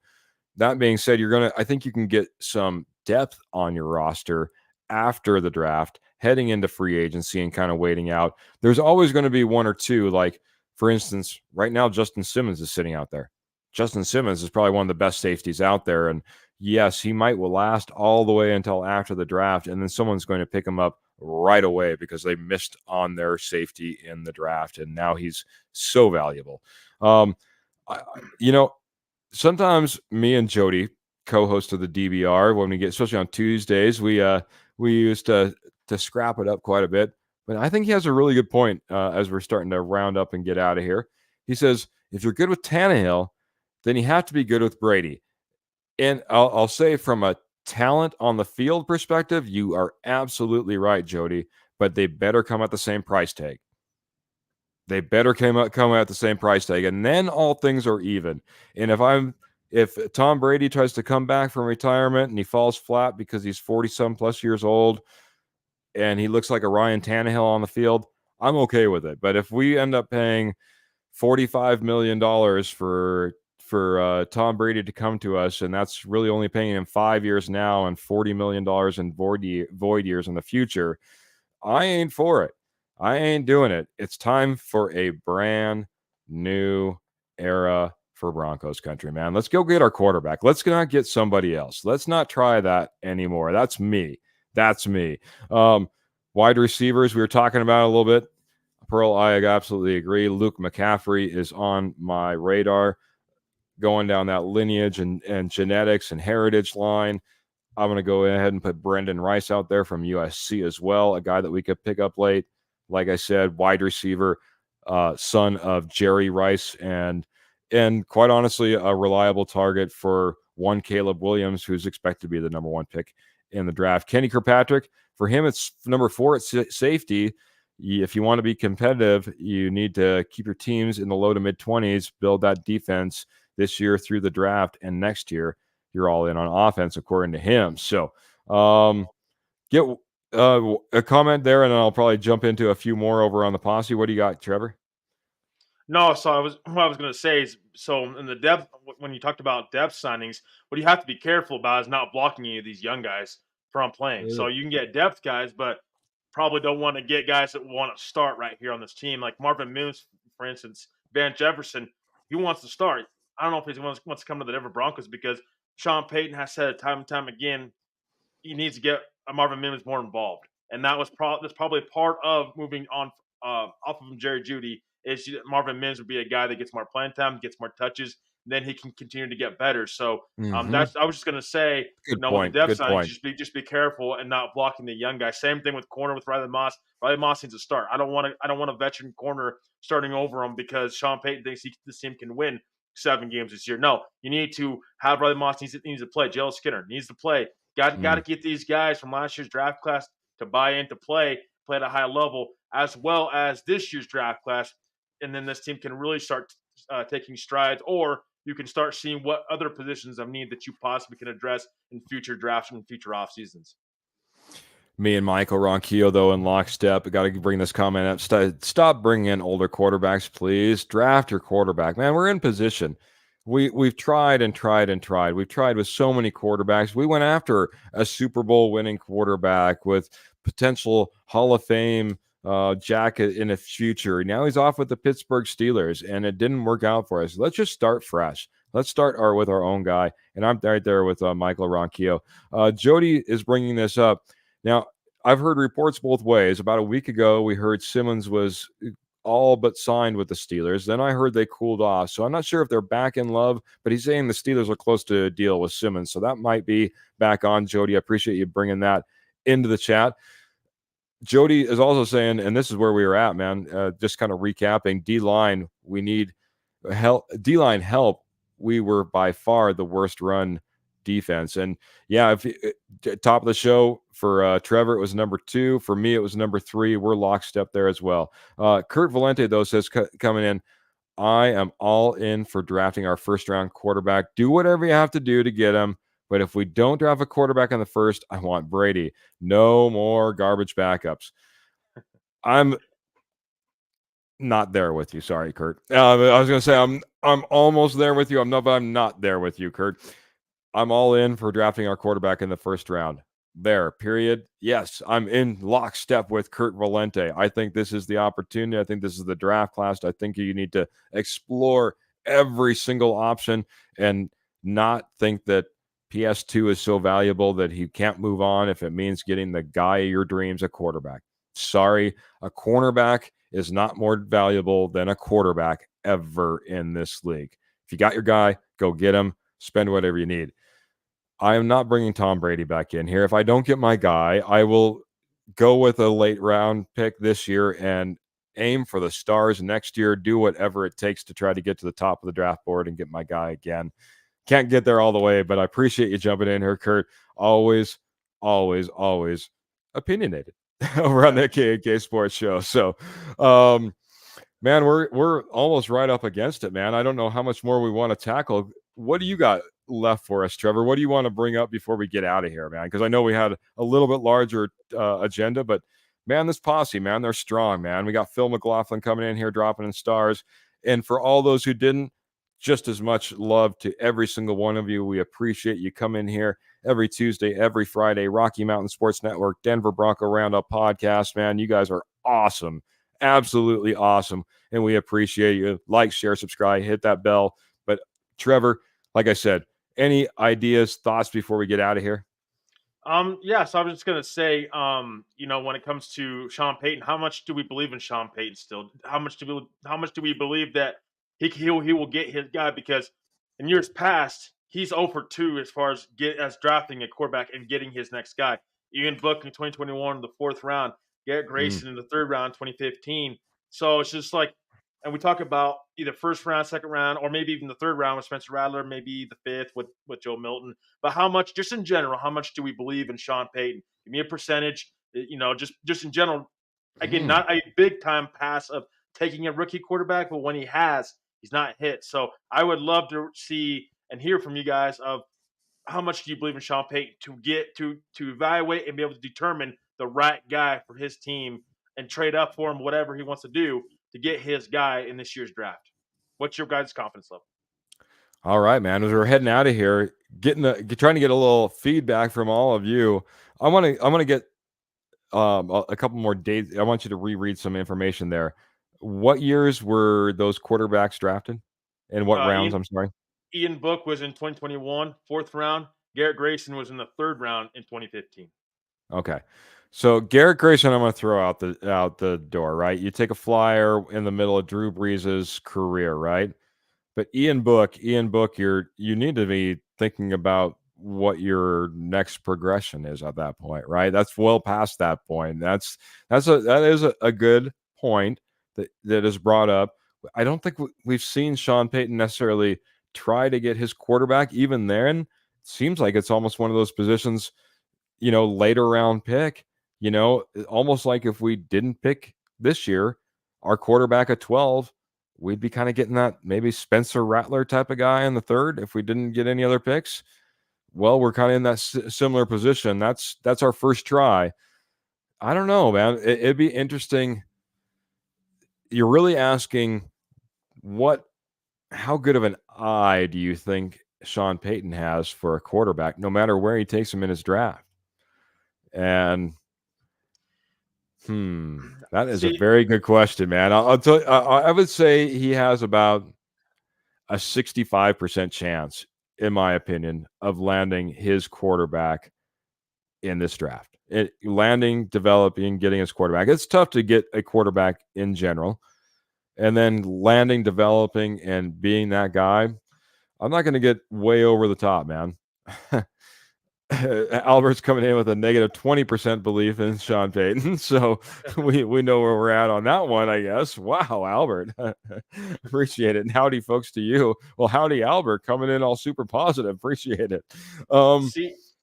That being said, I think you can get some depth on your roster after the draft, heading into free agency and kind of waiting out. There's always going to be one or two, like, for instance, right now, Justin Simmons is sitting out there. Justin Simmons is probably one of the best safeties out there. And, yes, he might will last all the way until after the draft, and then someone's going to pick him up right away because they missed on their safety in the draft, and now he's so valuable. You know, sometimes me and Jody, co-host of the DBR, when we get, especially on Tuesdays, we used to scrap it up quite a bit. But I think he has a really good point as we're starting to round up and get out of here. He says, if you're good with Tannehill, then you have to be good with Brady. And I'll say from a talent on the field perspective, you are absolutely right, Jody, but they better come at the same price tag. They better come at the same price tag, and then all things are even. And if Tom Brady tries to come back from retirement and he falls flat because he's 40-some plus years old and he looks like a Ryan Tannehill on the field, I'm okay with it. But if we end up paying $45 million for Tom Brady to come to us, and that's really only paying him 5 years now and $40 million in void years in the future, I ain't for it. I ain't doing it. It's time for a brand new era for Broncos country, man. Let's go get our quarterback. Let's not get somebody else. Let's not try that anymore. That's me. Wide receivers, we were talking about a little bit. Pearl, I absolutely agree. Luke McCaffrey is on my radar, going down that lineage and genetics and heritage line. I'm going to go ahead and put Brendan Rice out there from USC as well, a guy that we could pick up late. Like I said, wide receiver, son of Jerry Rice, and quite honestly, a reliable target for one Caleb Williams, who's expected to be the number one pick in the draft. Kenny Kirkpatrick, for him, it's number 4 at safety. If you want to be competitive, you need to keep your teams in the low to mid-20s, build that defense this year through the draft, and next year you're all in on offense, according to him. So get a comment there, and then I'll probably jump into a few more over on the posse. What do you got, Trevor? No, so what I was going to say is, so in the depth, when you talked about depth signings, what you have to be careful about is not blocking any of these young guys from playing. So you can get depth guys, but probably don't want to get guys that want to start right here on this team, like Marvin Mims, for instance, Van Jefferson. He wants to start. I don't know if he wants to come to the Denver Broncos because Sean Payton has said time and time again he needs to get Marvin Mims more involved, and that's probably part of moving on off of Jerry Jeudy. Is Marvin Mims would be a guy that gets more playing time, gets more touches, then he can continue to get better. So that's I was just gonna say, Good with point. the depth Good side, point. just be careful and not blocking the young guy. Same thing with corner with Riley Moss. Riley Moss needs to start. I don't want a veteran corner starting over him because Sean Payton thinks this team can win 7 games this year. No, you need to have Riley Moss needs to play. Jalen Skinner needs to play. Got to get these guys from last year's draft class to buy into play at a high level, as well as this year's draft class. And then this team can really start taking strides, or you can start seeing what other positions of need that you possibly can address in future drafts and future off seasons. Me and Michael Ronquillo, though, in lockstep. I got to bring this comment up. Stop bringing in older quarterbacks, please. Draft your quarterback. Man, we're in position. We've tried and tried and tried. We've tried with so many quarterbacks. We went after a Super Bowl winning quarterback with potential Hall of Fame jacket in the future. Now he's off with the Pittsburgh Steelers, and it didn't work out for us. Let's just start fresh. Let's start with our own guy. And I'm right there with Michael Ronquillo. Jody is bringing this up. Now, I've heard reports both ways. About a week ago, we heard Simmons was all but signed with the Steelers. Then I heard they cooled off. So I'm not sure if they're back in love, but he's saying the Steelers are close to a deal with Simmons. So that might be back on, Jody. I appreciate you bringing that into the chat. Jody is also saying, and this is where we were at, man, just kind of recapping, D-line, we need help. D-line help. We were by far the worst run defense. And yeah, top of the show for Trevor, it was number 2. For me, it was number 3. We're lockstep there as well. Kurt Valente, though, says coming in, I am all in for drafting our first round quarterback. Do whatever you have to do to get him. But if we don't draft a quarterback in the first, I want Brady. No more garbage backups. I'm not there with you. Sorry, Kurt. I was going to say I'm almost there with you. I'm not there with you, Kurt. I'm all in for drafting our quarterback in the first round. There, period. Yes, I'm in lockstep with Kurt Valente. I think this is the opportunity. I think this is the draft class. I think you need to explore every single option and not think that PS2 is so valuable that he can't move on if it means getting the guy of your dreams, a quarterback. Sorry, a cornerback is not more valuable than a quarterback ever in this league. If you got your guy, go get him, spend whatever you need. I am not bringing Tom Brady back in here. If I don't get my guy, I will go with a late round pick this year and aim for the stars next year, do whatever it takes to try to get to the top of the draft board and get my guy again. Can't get there all the way, but I appreciate you jumping in here, Kurt. Always, always, always opinionated over on the KAK Sports Show. So, man, we're almost right up against it, man. I don't know how much more we want to tackle. What do you got left for us, Trevor? What do you want to bring up before we get out of here, man? Because I know we had a little bit larger agenda, but man, this posse, man, they're strong, man. We got Phil McLaughlin coming in here, dropping in stars. And for all those who didn't, just as much love to every single one of you. We appreciate you coming here every Tuesday, every Friday. Rocky Mountain Sports Network, Denver Bronco Roundup Podcast, man. You guys are awesome. Absolutely awesome. And we appreciate you. Like, share, subscribe, hit that bell. But Trevor, like I said, any ideas, thoughts before we get out of here? Yeah, so I was just gonna say, when it comes to Sean Payton, how much do we believe in Sean Payton still? How much do we believe that he will get his guy? Because in years past, he's 0 for 2 as far as drafting a quarterback and getting his next guy. Ian Book in 2021 in the 4th round, Garrett Grayson in the 3rd round, 2015. So it's just like, and we talk about either 1st round, 2nd round, or maybe even the 3rd round with Spencer Rattler, maybe the 5th with Joe Milton. But how much, just in general, how much do we believe in Sean Payton? Give me a percentage. Just in general. Again, not a big time pass of taking a rookie quarterback, but when he has, he's not hit. So I would love to see and hear from you guys of how much do you believe in Sean Payton to get to evaluate and be able to determine the right guy for his team and trade up for him, whatever he wants to do to get his guy in this year's draft. What's your guys' confidence level? All right, man. As we're heading out of here, trying to get a little feedback from all of you. I want to get a couple more dates. I want you to reread some information there. What years were those quarterbacks drafted? And what rounds? I'm sorry. Ian Book was in 2021, 4th round. Garrett Grayson was in the 3rd round in 2015. Okay. So Garrett Grayson, I'm going to throw out the door, right? You take a flyer in the middle of Drew Brees' career, right? But Ian Book, you need to be thinking about what your next progression is at that point, right? That's well past that point. That is a good point that is brought up. I don't think we've seen Sean Payton necessarily try to get his quarterback. Even then, it seems like it's almost one of those positions, later round pick, almost like if we didn't pick this year, our quarterback at 12, we'd be kind of getting that maybe Spencer Rattler type of guy in the 3rd if we didn't get any other picks. Well, we're kind of in that similar position. That's our first try. I don't know, man. It'd be interesting. You're really asking how good of an eye do you think Sean Payton has for a quarterback, no matter where he takes him in his draft? And that is a very good question, man. I'll tell you, I would say he has about a 65% chance, in my opinion, of landing his quarterback in this draft. Landing, developing, getting his quarterback. It's tough to get a quarterback in general. And then landing, developing, and being that guy. I'm not going to get way over the top, man. Albert's coming in with a negative 20% belief in Sean Payton. So we know where we're at on that one, I guess. Wow, Albert. Appreciate it. And howdy, folks, to you. Well, howdy, Albert, coming in all super positive. Appreciate it.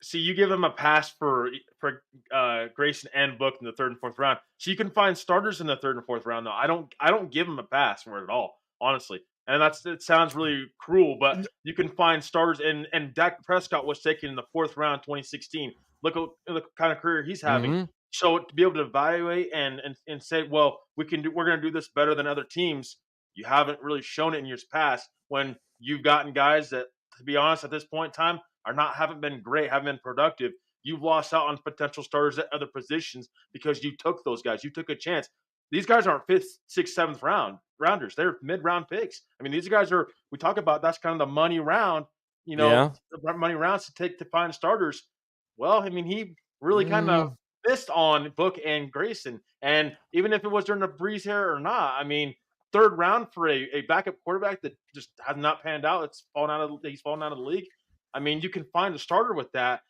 See, you give him a pass for Grayson and Book in the 3rd and 4th round. So you can find starters in the 3rd and 4th round, though. I don't give him a pass for it at all, honestly. And it sounds really cruel, but you can find starters, and Dak Prescott was taken in the 4th round, 2016. Look at the kind of career he's having. Mm-hmm. So to be able to evaluate and say, well, we're going to do this better than other teams. You haven't really shown it in years past when you've gotten guys that, to be honest, at this point in time, haven't been great, haven't been productive. You've lost out on potential starters at other positions because you took those guys. You took a chance. These guys aren't 5th, 6th, 7th rounders. They're mid-round picks. I mean, these guys we talk about, that's kind of the money round. Yeah. the money rounds to find starters. Well, I mean, he really kind of Mm, missed on Book and Grayson. And even if it was during the Breeze era or not, I mean, third round for a backup quarterback that just has not panned out. He's fallen out of the league. I mean, you can find a starter with that.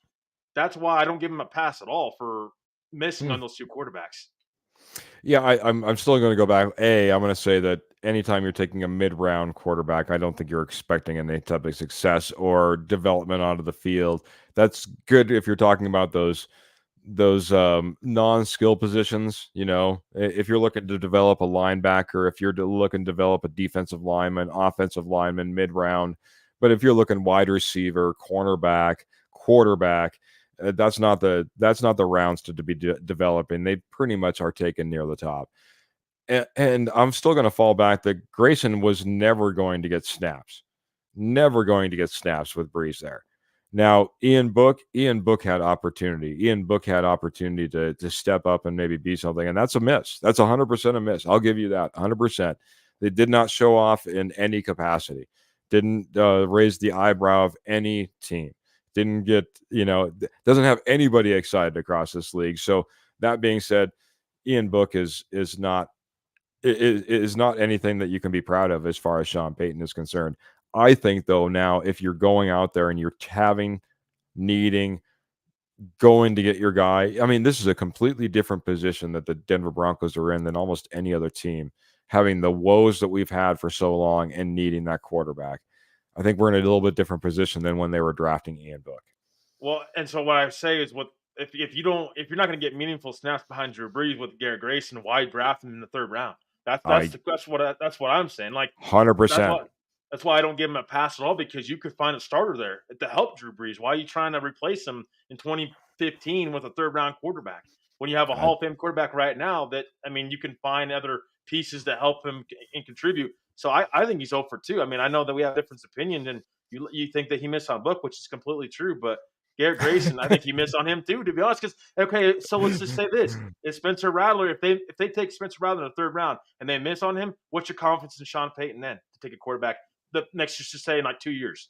That's why I don't give him a pass at all for missing hmm. on those two quarterbacks. Yeah, I'm still going to go back. I'm going to say that anytime you're taking a mid-round quarterback, I don't think you're expecting any type of success or development onto the field. That's good if you're talking about those non-skill positions. If you're looking to develop a linebacker, if you're looking to develop a defensive lineman, offensive lineman mid-round, but if you're looking wide receiver, cornerback, quarterback, that's not the rounds to be developing. They pretty much are taken near the top. And I'm still going to fall back that Grayson was never going to get snaps. Never going to get snaps with Breeze there. Now, Ian Book had opportunity. Ian Book had opportunity to step up and maybe be something, and that's a miss. That's 100% a miss. I'll give you that 100%. They did not show off in any capacity. Didn't raise the eyebrow of any team. Didn't get, doesn't have anybody excited across this league. So that being said, Ian Book is not anything that you can be proud of as far as Sean Payton is concerned. I think, though, now if you're going out there and you're going to get your guy, I mean, this is a completely different position that the Denver Broncos are in than almost any other team, having the woes that we've had for so long and needing that quarterback. I think we're in a little bit different position than when they were drafting Ian Book. Well, and so what I say is, if you're not going to get meaningful snaps behind Drew Brees with Garrett Grayson, why draft him in the third round? I That's what I'm saying. Like that's 100%. why that's why I don't give him a pass at all, because you could find a starter there to help Drew Brees. Why are you trying to replace him in 2015 with a third round quarterback when you have a I, Hall of Fame quarterback right now? That, I mean, you can find other pieces to help him and contribute. So I think he's 0 for 2. I mean, I know that we have different opinions, and you think that he missed on Book, which is completely true, but Garrett Grayson, I think he missed on him too, to be honest. Because, okay, so let's just say this: if Spencer Rattler, if they take Spencer Rattler in the third round and they miss on him, what's your confidence in Sean Payton then to take a quarterback the next, just to say, in like 2 years?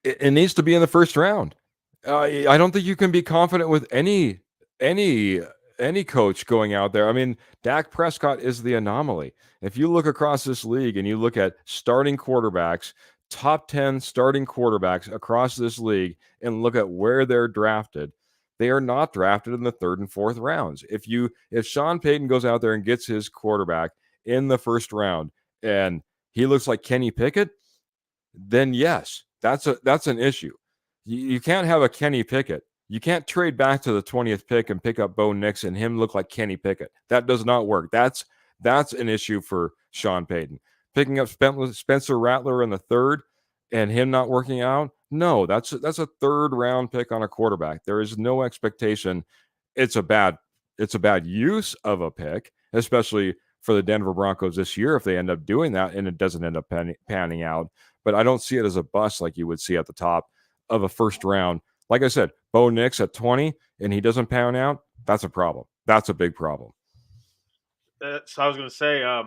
it needs to be in the first round. I don't think you can be confident with any any coach going out there. I mean, Dak Prescott is the anomaly. If you look across this league and you look at starting quarterbacks, top 10 starting quarterbacks across this league, and look at where they're drafted, they are not drafted in the third and fourth rounds. If Sean Payton goes out there and gets his quarterback in the first round and he looks like Kenny Pickett, then yes, that's an issue. You can't have a Kenny Pickett. You can't trade back to the 20th pick and pick up Bo Nix and him look like Kenny Pickett. That does not work. That's an issue for Sean Payton. Picking up Spencer Rattler in the third and him not working out. No, that's a third round pick on a quarterback. There is no expectation. It's a bad use of a pick, especially for the Denver Broncos this year if they end up doing that and it doesn't end up panning out. But I don't see it as a bust like you would see at the top of a first round. Like I said, Bo Nix at 20 and he doesn't pan out, that's a problem. That's a big problem. So I was going to say, I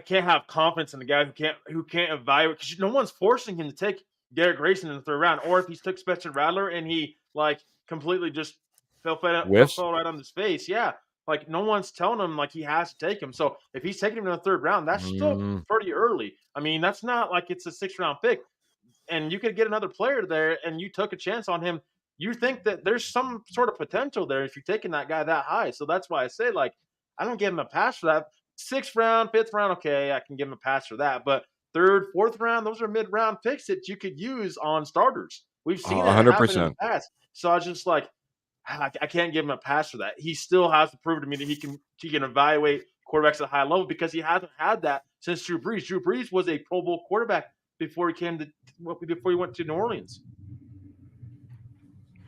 can't have confidence in the guy who can't evaluate, because no one's forcing him to take Garrett Grayson in the third round, or if he took Spencer Rattler and he like completely just fell right on his face. Yeah, like no one's telling him like he has to take him. So if he's taking him in the third round, that's still pretty early. I mean, that's not like it's a 6th round pick, and you could get another player there, and you took a chance on him. You think that there's some sort of potential there if you're taking that guy that high. So that's why I say, like, I don't give him a pass for that. 6th round, 5th round, okay, I can give him a pass for that. But 3rd, 4th round, those are mid-round picks that you could use on starters. We've seen that happen in the past. So I was just like, I can't give him a pass for that. He still has to prove to me that he can evaluate quarterbacks at a high level, because he hasn't had that since Drew Brees. Drew Brees was a Pro Bowl quarterback before he went to New Orleans.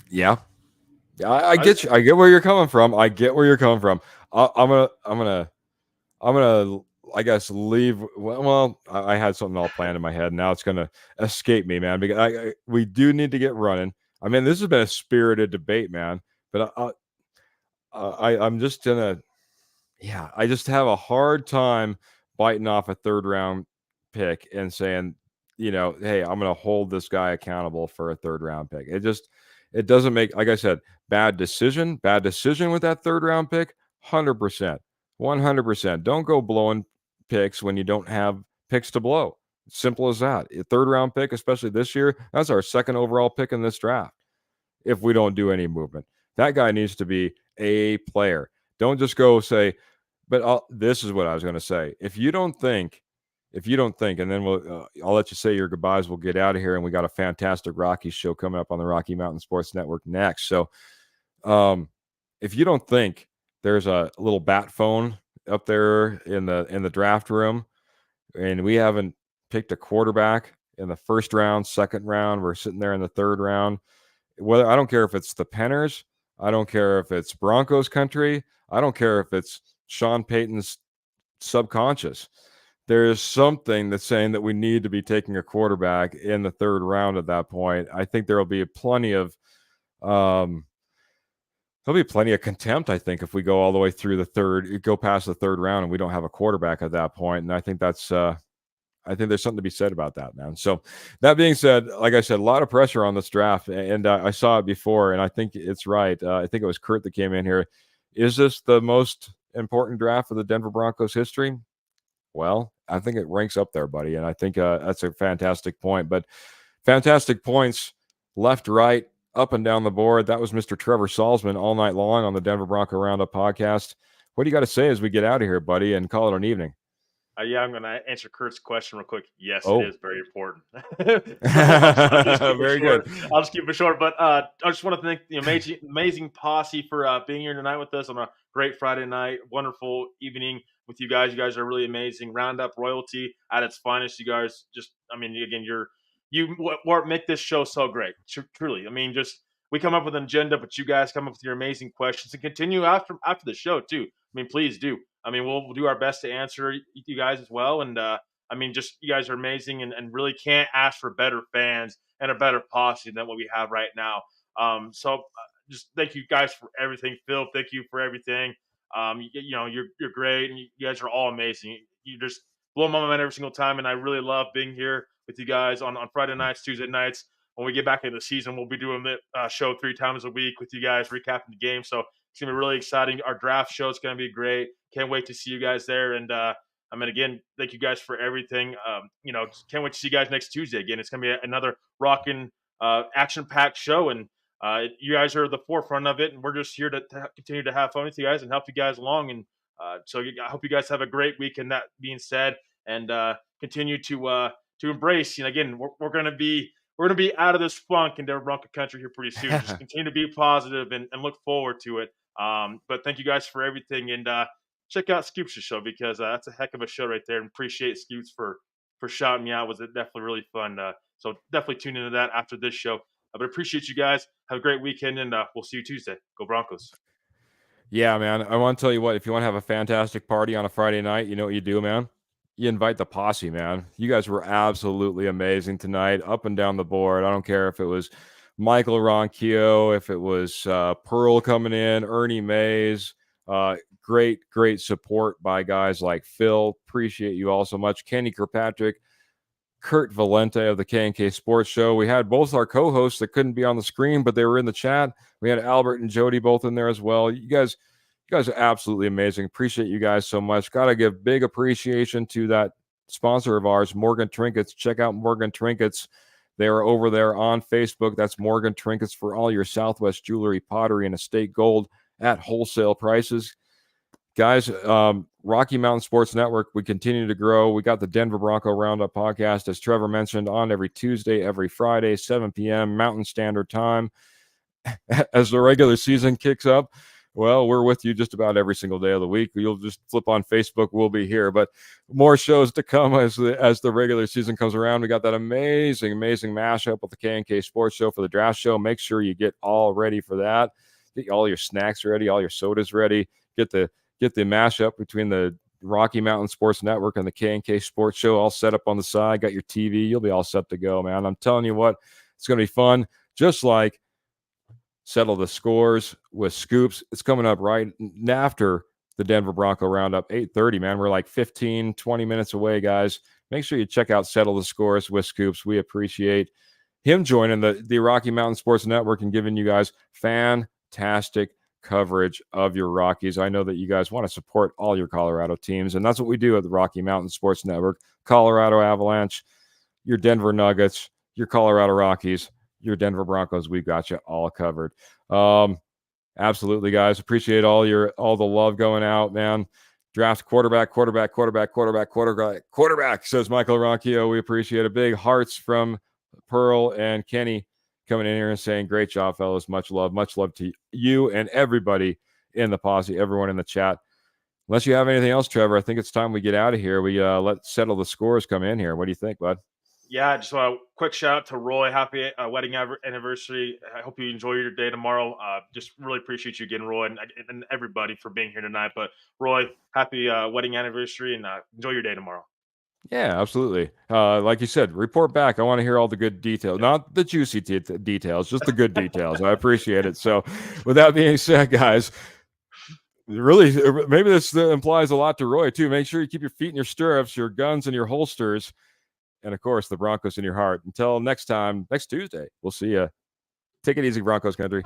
Yeah. I get you. I get where you're coming from. I'm gonna, I guess, leave. Well, I had something all planned in my head. Now it's gonna escape me, man. Because we do need to get running. I mean, this has been a spirited debate, man. But I'm just gonna, I just have a hard time biting off a third round pick and saying, hey, I'm going to hold this guy accountable for a 3rd round pick. It doesn't make, like I said, bad decision with that 3rd round pick. 100%, 100%. Don't go blowing picks when you don't have picks to blow. Simple as that. A 3rd round pick, especially this year, that's our 2nd overall pick in this draft. If we don't do any movement, that guy needs to be a player. Don't just go say, but this is what I was going to say. If you don't think, and then I'll let you say your goodbyes. We'll get out of here, and we got a fantastic Rockies show coming up on the Rocky Mountain Sports Network next. So, if you don't think there's a little bat phone up there in the draft room, and we haven't picked a quarterback in the 1st round, 2nd round, we're sitting there in the 3rd round. Whether I don't care if it's the Penners, I don't care if it's Broncos country, I don't care if it's Sean Payton's subconscious. There's something that's saying that we need to be taking a quarterback in the 3rd round at that point. I think there'll be plenty of contempt, I think, if we go all the way through go past the 3rd round and we don't have a quarterback at that point. And I think I think there's something to be said about that, man. So that being said, like I said, a lot of pressure on this draft, and I saw it before, and I think it's right. I think it was Kurt that came in here. Is this the most important draft of the Denver Broncos history? Well, I think it ranks up there, buddy, and I think that's a fantastic point. But fantastic points, left, right, up and down the board. That was Mr. Trevor Salzman all night long on the Denver Bronco Roundup podcast. What do you got to say as we get out of here, buddy, and call it an evening? Yeah, I'm going to answer Kurt's question real quick. Yes, Oh. It is very important. Very good. I'll just keep it short. But I just want to thank the amazing posse for being here tonight with us on a great Friday night. Wonderful evening with you guys. You guys are really amazing. Roundup royalty at its finest. You guys again, what make this show so great. Truly. I mean, we come up with an agenda, but you guys come up with your amazing questions and continue after the show too. I mean, please do. I mean, we'll do our best to answer you guys as well. And you guys are amazing and really can't ask for better fans and a better posse than what we have right now. Just thank you guys for everything. Phil, thank you for everything. You're great, and you guys are all amazing. You just blow my mind every single time, and I really love being here with you guys on Friday nights, Tuesday nights. When we get back into the season, we'll be doing the show 3 times a week with you guys, recapping the game. So it's going to be really exciting. Our draft show is going to be great. Can't wait to see you guys there. And, again, thank you guys for everything. Can't wait to see you guys next Tuesday again. It's going to be another rocking, action-packed show. And you guys are the forefront of it. And we're just here to continue to have fun with you guys and help you guys along. And so I hope you guys have a great weekend, that being said. And continue to embrace. Again, we're going to be out of this funk in Denver Bronco country here pretty soon. Just continue to be positive and look forward to it. But thank you guys for everything, and check out Scoops' show, because that's a heck of a show right there. And appreciate Scoops for shouting me out. Was definitely really fun. So definitely tune into that after this show. But appreciate you guys. Have a great weekend, and we'll see you Tuesday. Go Broncos. Yeah, man. I want to tell you what, if you want to have a fantastic party on a Friday night, you know what you do, man? You invite the posse, man. You guys were absolutely amazing tonight, up and down the board. I don't care if it was Michael Ronquillo, if it was Pearl coming in, Ernie Mays. Great support by guys like Phil. Appreciate you all so much. Kenny Kirkpatrick, Kurt Valente of the K&K Sports Show. We had both our co-hosts that couldn't be on the screen, but they were in the chat. We had Albert and Jody both in there as well. You guys are absolutely amazing. Appreciate you guys so much. Got to give big appreciation to that sponsor of ours, Morgan Trinkets. Check out Morgan Trinkets. They are over there on Facebook. That's Morgan Trinkets for all your Southwest jewelry, pottery, and estate gold at wholesale prices. Guys, Rocky Mountain Sports Network, we continue to grow. We got the Denver Bronco Roundup podcast, as Trevor mentioned, on every Tuesday, every Friday, 7 p.m. Mountain Standard Time. As the regular season kicks up, well, we're with you just about every single day of the week. You'll just flip on Facebook. We'll be here. But more shows to come as the regular season comes around. We got that amazing mashup with the K&K Sports Show for the draft show. Make sure you get all ready for that. Get all your snacks ready, all your sodas ready. Get the mashup between the Rocky Mountain Sports Network and the K&K Sports Show all set up on the side. Got your TV. You'll be all set to go, man. I'm telling you what, it's going to be fun. Just like Settle the Scores with Scoops. It's coming up right after the Denver Bronco Roundup, 8:30, man. We're like 15, 20 minutes away, guys. make sure you check out Settle the Scores with Scoops. We appreciate him joining the Rocky Mountain Sports Network and giving you guys fantastic coverage of your Rockies. I know that you guys want to support all your Colorado teams, and that's what we do at the Rocky Mountain Sports Network. Colorado Avalanche, your Denver Nuggets, your Colorado Rockies, your Denver Broncos. We've got you all covered. Absolutely, guys. Appreciate all the love going out, man. Draft quarterback, says Michael Ronquillo. We appreciate it. Big hearts from Pearl and Kenny coming in here and saying, great job, fellas. Much love to you and everybody in the posse, everyone in the chat. Unless you have anything else, Trevor, I think it's time we get out of here. We let Settle the Scores come in here. What do you think, bud? Yeah, just a quick shout out to Roy. Happy wedding anniversary. I hope you enjoy your day tomorrow. Just really appreciate you again, Roy, and everybody for being here tonight. But Roy, happy wedding anniversary, and enjoy your day tomorrow. Yeah, absolutely. Like you said, report back. I want to hear all the good details, not the juicy details, just the good details. I appreciate it. So with that being said, guys, really, maybe this implies a lot to Roy too. Make sure you keep your feet in your stirrups, your guns in your holsters, and of course, the Broncos in your heart. Until next time, next Tuesday, we'll see you. Take it easy, Broncos country.